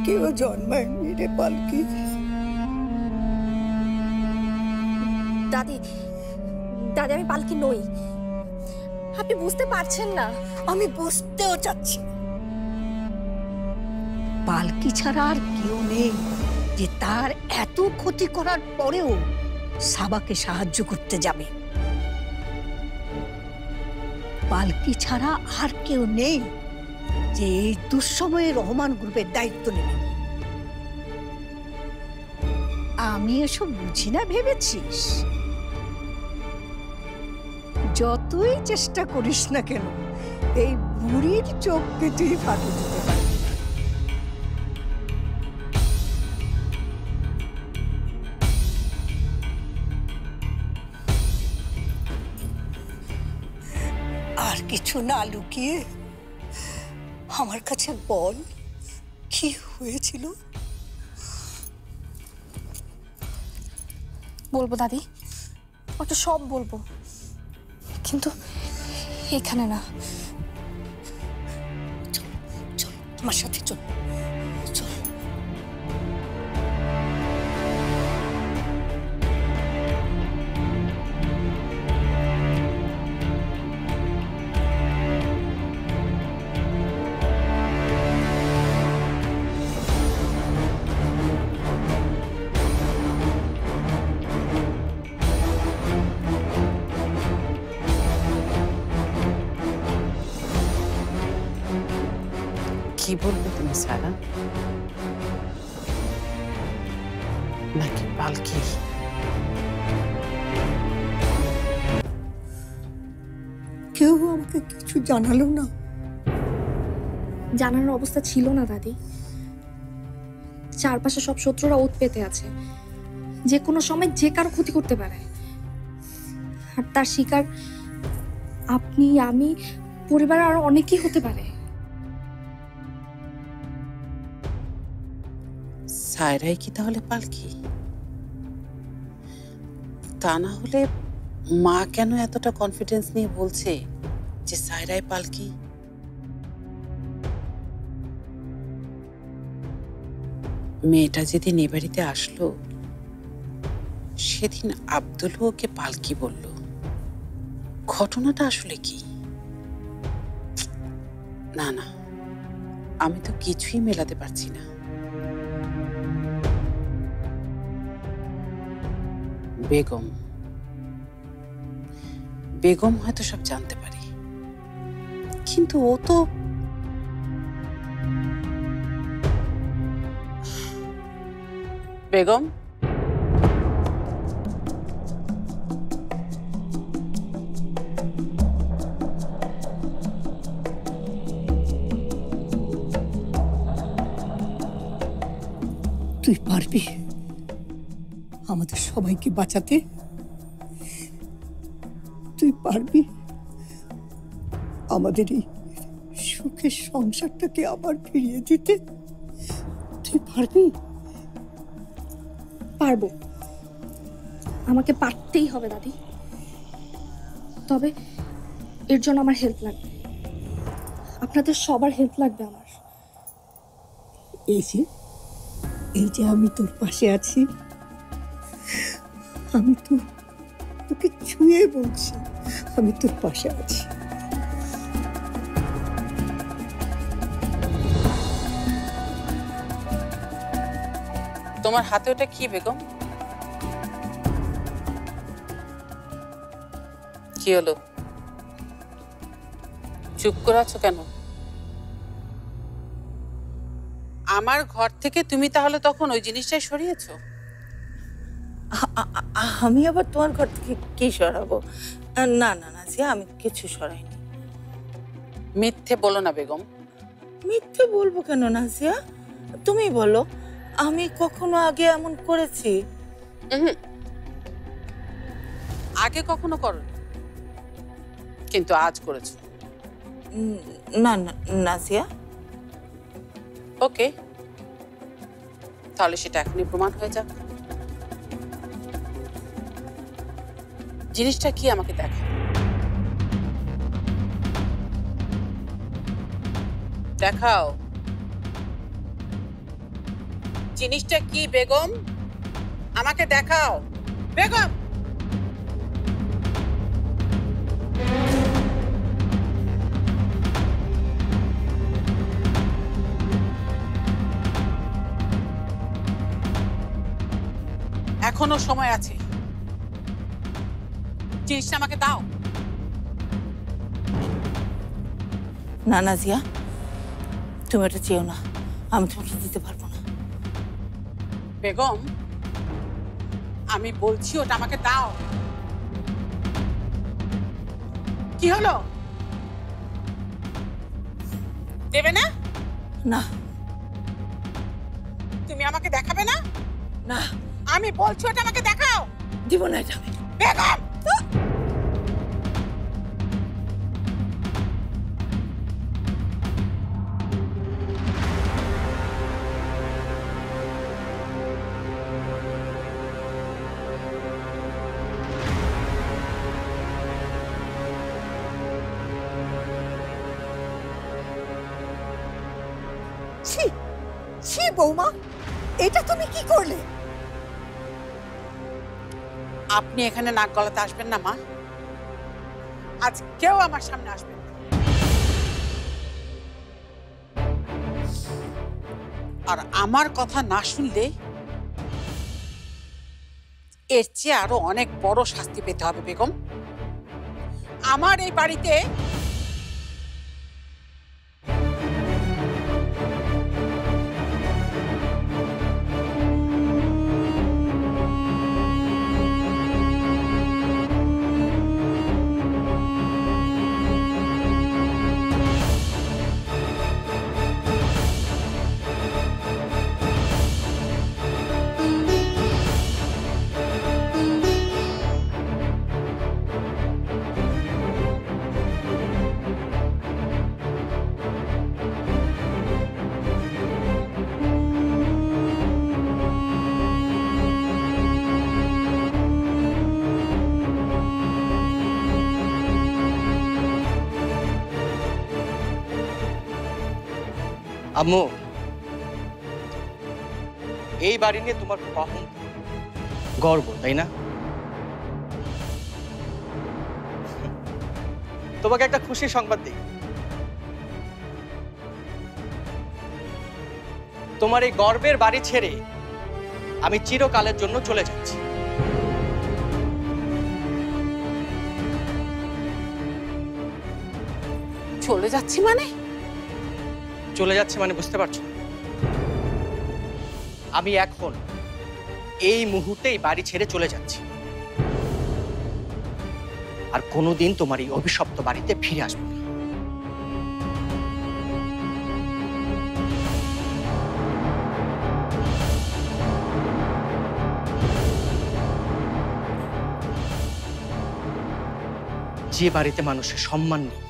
Q: কেউ জন্মায়নি রে পালকি।
M: দাদি, দাদি আমি পালকি নই, আপনি বুঝতে পারছেন না।
Q: আমি বুঝতেও চাচ্ছি। পালকি ছাড়া আর কেউ নেই যে তার এত ক্ষতি করার পরেও সাবাকে সাহায্য করতে যাবে। পালকি ছাড়া আর কেউ নেই যে এই দুঃসময়ে রহমান গ্রুপের দায়িত্ব নেবে। আমি এসব বুঝি না ভেবেছিস? যতই চেষ্টা করিস না কেন এই বুড়ির চোখকে তুই ফাঁকি দিতে পারবি না। আর কিছু না লুকিয়ে আমার কাছে বল, কি হয়েছিল?
M: বলবো দাদি, ওটা সব বলবো, কিন্তু এখানে না।
Q: চল আমার সাথে চল। চল।
J: কি বলবে তুমি সারা? নাকি পালকি?
Q: কেউ আমাকে কিছু জানালো না।
M: জানানোর অবস্থা ছিল না দাদি। চারপাশে সব শত্রুরা ওত পেতে আছে, যে কোনো সময় যে কারো ক্ষতি করতে পারে। আর তার শিকার আপনি, আমি, পরিবার আরো অনেকেই হতে পারে।
J: সায়রাই কি তাহলে পালকি? তা না হলে মা কেন এতটা কনফিডেন্স নিয়ে বলছে যে সায়রাই পালকি? মেয়েটা যেদিন এ বাড়িতে আসলো সেদিন আব্দুল ওকে পালকি বলল। ঘটনাটা আসলে কি? না না, আমি তো কিছুই মেলাতে পারছি না। বেগম বেগম হয়তো সব জানতে পারে, কিন্তু ও তো বেগম,
Q: তুই পারবি আমাদের সবাইকে বাঁচাতে? তুই পারবি আমাদের এই সুখের সংসারটাকে আবার ফিরিয়ে দিতে? তুই পারবি?
M: পারবো, আমাকে পারতেই হবে দাদি। তবে এর জন্য আমার হেল্প লাগবে, আপনাদের সবার হেল্প লাগবে আমার।
Q: এই যে আমি তোর পাশে আছি, আমি তো তোকে ছুঁয়ে বলছি আমি তোর পাশে আছি।
J: তোমার হাতে ওটা কি বেগম? কি হলো, চুপ করে আছো কেন? আমার ঘর থেকে তুমি তাহলে তখন ওই জিনিসটাই সরিয়েছো?
E: আমি আবার তোমার ঘর থেকে কি সরাবো? না না না জিয়া, আমি কিছু সরাইনি।
J: মিথ্যে বলো না বেগম।
E: মিথ্যে বলবো কেন নাজিয়া? তুমি বলো, আমি কখনো আগে এমন করেছি?
J: আগে কখনো করোনি, কিন্তু আজ করেছো।
E: না না নাজিয়া।
J: ওকে, তাহলে সেটা এখনই প্রমাণ হয়ে যাক। জিনিসটা কি আমাকে দেখো। দেখাও জিনিসটা কি বেগম, আমাকে দেখাও বেগম। এখনো সময় আছে, জিনিসটা আমাকে দাও।
E: না নাজিয়া, তুমি এটা চেয়েও না, আমি তোমাকে দিতে পারবো না।
J: বেগম, আমি বলছি ওটা আমাকে দাও। কি হলো, দেবে না?
E: না।
J: তুমি আমাকে দেখাবে না?
E: না।
J: আমি বলছি ওটা আমাকে দেখাও।
E: দিব না এটা আমি।
J: বেগম,
Q: ছি ছি বৌমা, এটা তুমি কি করলে?
J: আপনি এখানে নাক গলাতে আসবেন না মা। আজ কেউ আমার সামনে আসবেন না। আর আমার কথা না শুনলে এর চেয়ে আরো অনেক বড় শাস্তি পেতে হবে বেগম। আমার এই বাড়িতে
L: আম্মু, এই বাড়ি নিয়ে তোমার খুব গর্ব, তাই না? তোমাকে একটা খুশির সংবাদ দিই। তোমার এই গর্বের বাড়ি ছেড়ে আমি চিরকালের জন্য চলে যাচ্ছি।
J: চলে যাচ্ছি মানে?
L: চলে যাচ্ছে মানে বুঝতে পারছো? আমি এখন এই মুহূর্তেই বাড়ি ছেড়ে চলে যাচ্ছি, আর কোনোদিন তোমার এই অভিশপ্ত বাড়িতে ফিরে আসবো না। যে বাড়িতে মানুষের সম্মান নেই,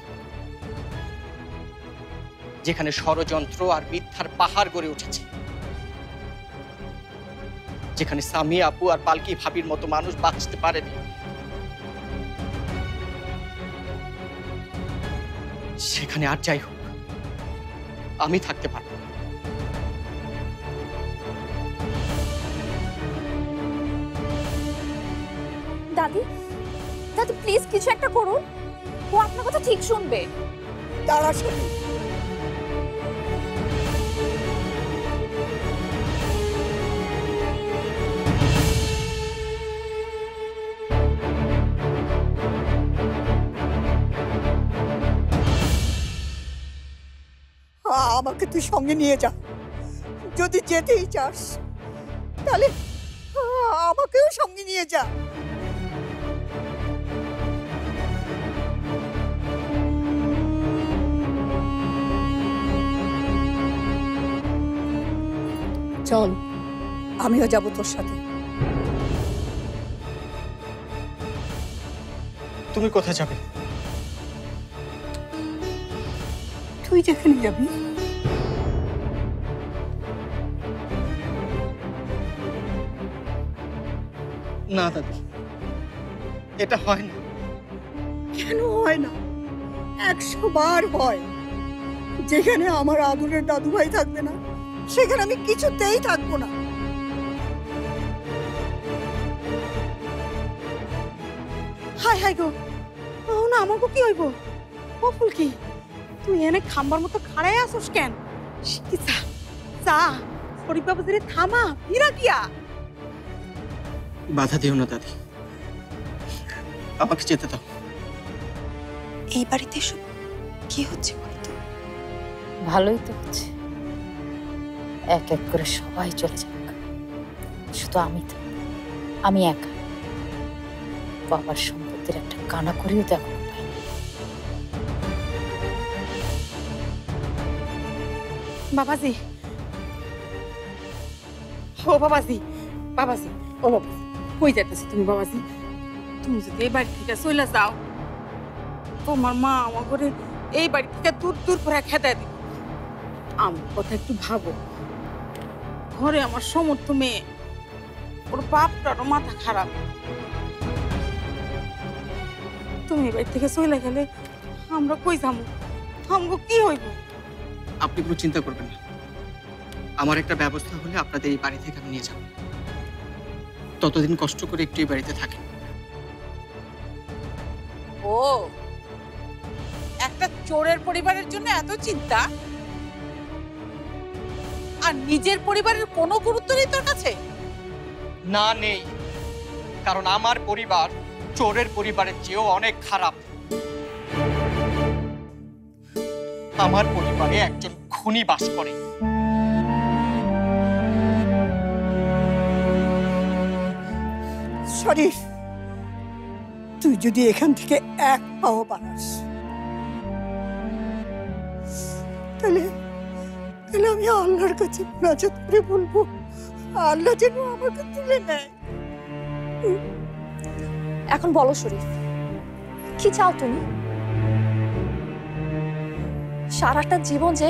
L: যেখানে ষড়যন্ত্র আর মিথ্যার পাহাড় গড়ে উঠেছে, যেখানে সামি আপু আর পালকি ভাবির মতো মানুষ বাঁচতে পারেনি, সেখানে আর যাই হোক আমি থাকতে পারবো না।
M: দাদি, দাদি প্লিজ কিছু একটা করুন, ও আপনার কথা ঠিক শুনবে।
Q: দাঁড়া শুনি, আমাকে তুই সঙ্গে নিয়ে যা। যদি যেতেই চাস তাহলে আমাকেও সঙ্গে নিয়ে যা। চল, আমিও যাব তোর সাথে।
L: তুমি কোথায় যাবে?
Q: তুই যেখানে যাবি।
L: না দাদি, এটা হয় না।
Q: কেন হয় না? 100 বার হয়। যেখানে আমার আদরের দাদু ভাই থাকবে না, সেখানে আমি কিছুতেই থাকবো না।
D: হাই হাই গো, না আমার কি হইব? ও ফুলকি, তুই এনে খাম্বার মতো খাড়াই আসোস কেন? শিকিসা চা শরীফ বাবুদের থামা ফিরা কিয়া।
L: বাধা দিও না দাদি, আমাকে যেতে দাও।
C: এই বাড়িতে এসব কি হচ্ছে বলতো?
B: ভালোই তো হচ্ছে, এক এক করে সবাই চলে যাক, শুধু আমি তো, আমি একা। বাবার সম্পত্তির একটা কানা করিও তো এখন পাইনি।
D: বাবাজি, ও বাবাজি, বাবাজি, ও বাবাজি, কই যাইতেছো তুমি বাবাজি? তুমি যদি এই বাড়ি থেকে চলে যাও, তোমার মা আমার ঘরে এই বাড়ি থেকে দূর দূর করে খেতে দিবে। আমার কথা একটু ভাবো, ঘরে আমার সমর্থ মেয়ে, ওর বাপটারও মাথা খারাপ। তুমি এই বাড়ি থেকে চলে গেলে আমরা কই যাবো? আমগো কি হইব?
L: আপনি কোনো চিন্তা করবেন না, আমার একটা ব্যবস্থা হলে আপনাদের এই বাড়ি থেকে আমি নিয়ে যাব। ততদিন কষ্ট করে একটু এই বাড়িতে থাকেন।
O: ও, একটা চোরের পরিবারের জন্য এত চিন্তা, আর নিজের পরিবারের কোনো গুরুত্ব নেই তোর কাছে?
L: না নেই, কারণ আমার পরিবার চোরের পরিবারের চেয়েও অনেক খারাপ। আমার পরিবারে একজন খুনি বাস করে।
Q: শরীফ, তুই যদি এখান থেকে এক পাও বানাস, তাহলে তাহলে আমি আল্লাহর কাছে নাজাত করে বলবো, আল্লাহ যেন আমাকে তুলে নেয়।
M: এখন বলো শরীফ, কি চাও তুমি? সারাটা জীবন যে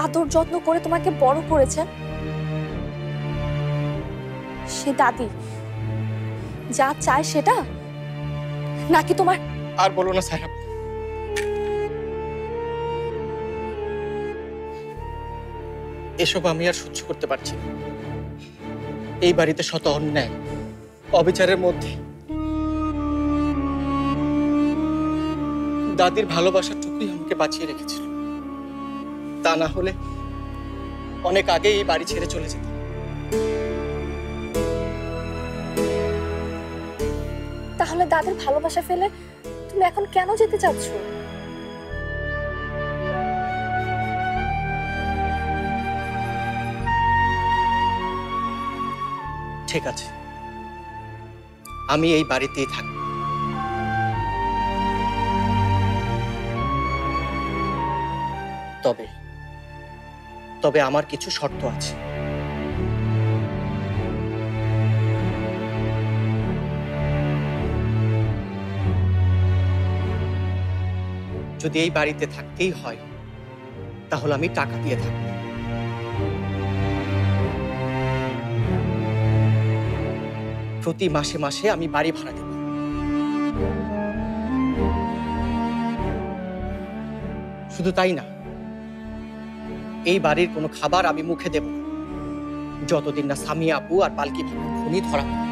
M: আদর যত্ন করে তোমাকে বড় করেছেন সে দাদি যা চায় সেটা, নাকি তোমার?
L: আর বলো না সাহেব, এসব আমি আর সহ্য করতে পারছি না। এই বাড়িতে শত অন্যায় অবিচারের মধ্যে দাদির ভালোবাসাটুকুই আমাকে বাঁচিয়ে রেখেছিল। তা না হলে অনেক আগে এই বাড়ি ছেড়ে চলে যেত।
M: তাহলে দাদির ভালোবাসা ফেলে তুমি এখন কেন যেতে চাচ্ছ?
L: ঠিক আছে, আমি এই বাড়িতেই থাকব। তবে তবে আমার কিছু শর্ত আছে। যদি এই বাড়িতে থাকতেই হয় তাহলে আমি টাকা দিয়ে থাকবো। প্রতি মাসে মাসে আমি বাড়ি ভাড়া দেব। শুধু তাই না, এই বাড়ির কোনো খাবার আমি মুখে দেব না যতদিন না সামিয়া আপু আর পালকি ভাবে খুনি ধরা পড়ে।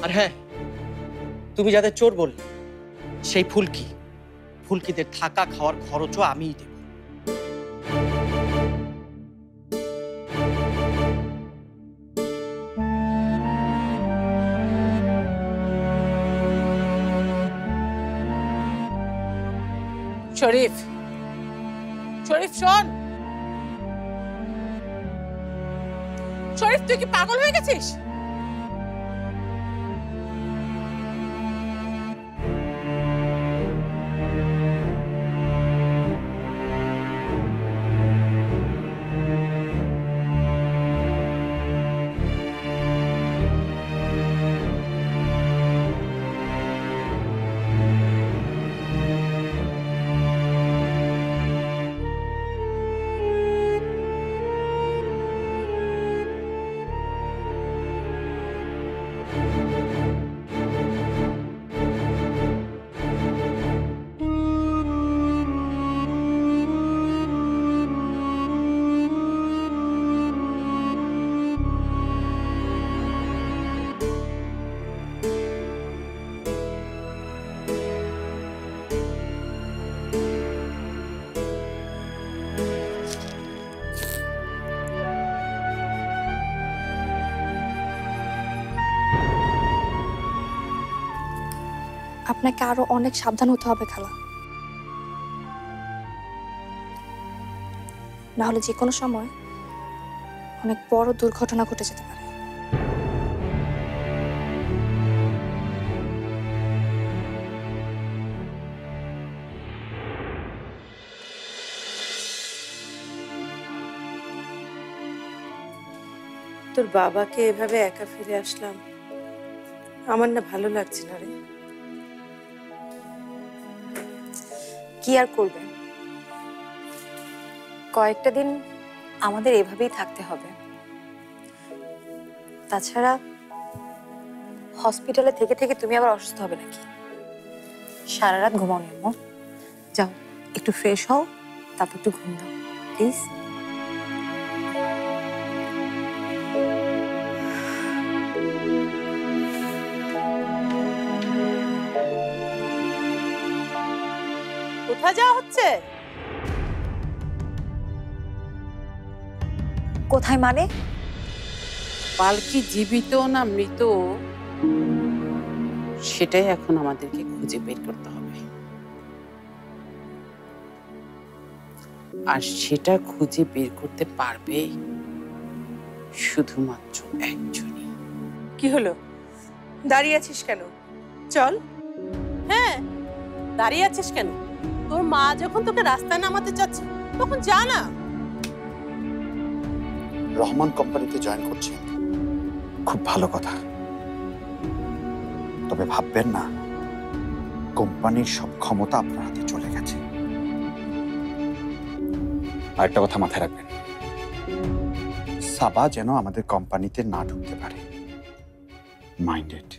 L: আর হ্যাঁ, তুমি যাদের চোর বললে, সেই ফুলকিদের থাকা খাওয়ার খরচও আমিই দেব।
O: শরীফ, শরীফ শোন। শরীফ, তুই কি পাগল হয়ে গেছিস?
M: আপনাকে আরো অনেক সাবধান হতে হবে খালা, না হলে যে কোনো সময় অনেক বড় দুর্ঘটনা ঘটে যেতে পারে।
D: তোর বাবাকে এভাবে একা ফিরে আসলাম, আমার না ভালো লাগছে না রে।
H: কি আর করবেন, কয়েকটা দিন আমাদের এভাবেই থাকতে হবে। তাছাড়া হসপিটালে থেকে থেকে তুমি আবার অসুস্থ হবে নাকি? সারা রাত ঘুমাওনি আম্মু, যাও একটু ফ্রেশ হও, তারপর একটু ঘুম দাও প্লিজ।
J: কোথায় যাওয়া হচ্ছে?
H: কোথায় মানে?
O: পালকি জীবিত না মৃত সেটাই এখন আমাদেরকে খুঁজে বের করতে হবে, আর সেটা খুঁজে বের করতে পারবে শুধুমাত্র একজনই।
D: কি হলো, দাঁড়িয়ে আছিস কেন? চল।
J: হ্যাঁ, দাঁড়িয়ে আছিস কেন? তোর মা যখন তোকে রাস্তায় নামাতে চাচ্ছে তখন যা না।
A: রহমান কোম্পানিতে জয়েন করছে, খুব ভালো কথা, তবে ভাববেন না কোম্পানির সব ক্ষমতা আপনার হাতে চলে গেছে। আরেকটা কথা মাথায় রাখবেন, সাবা যেন আমাদের কোম্পানিতে না ঢুকতে পারে। মাইন্ডেড।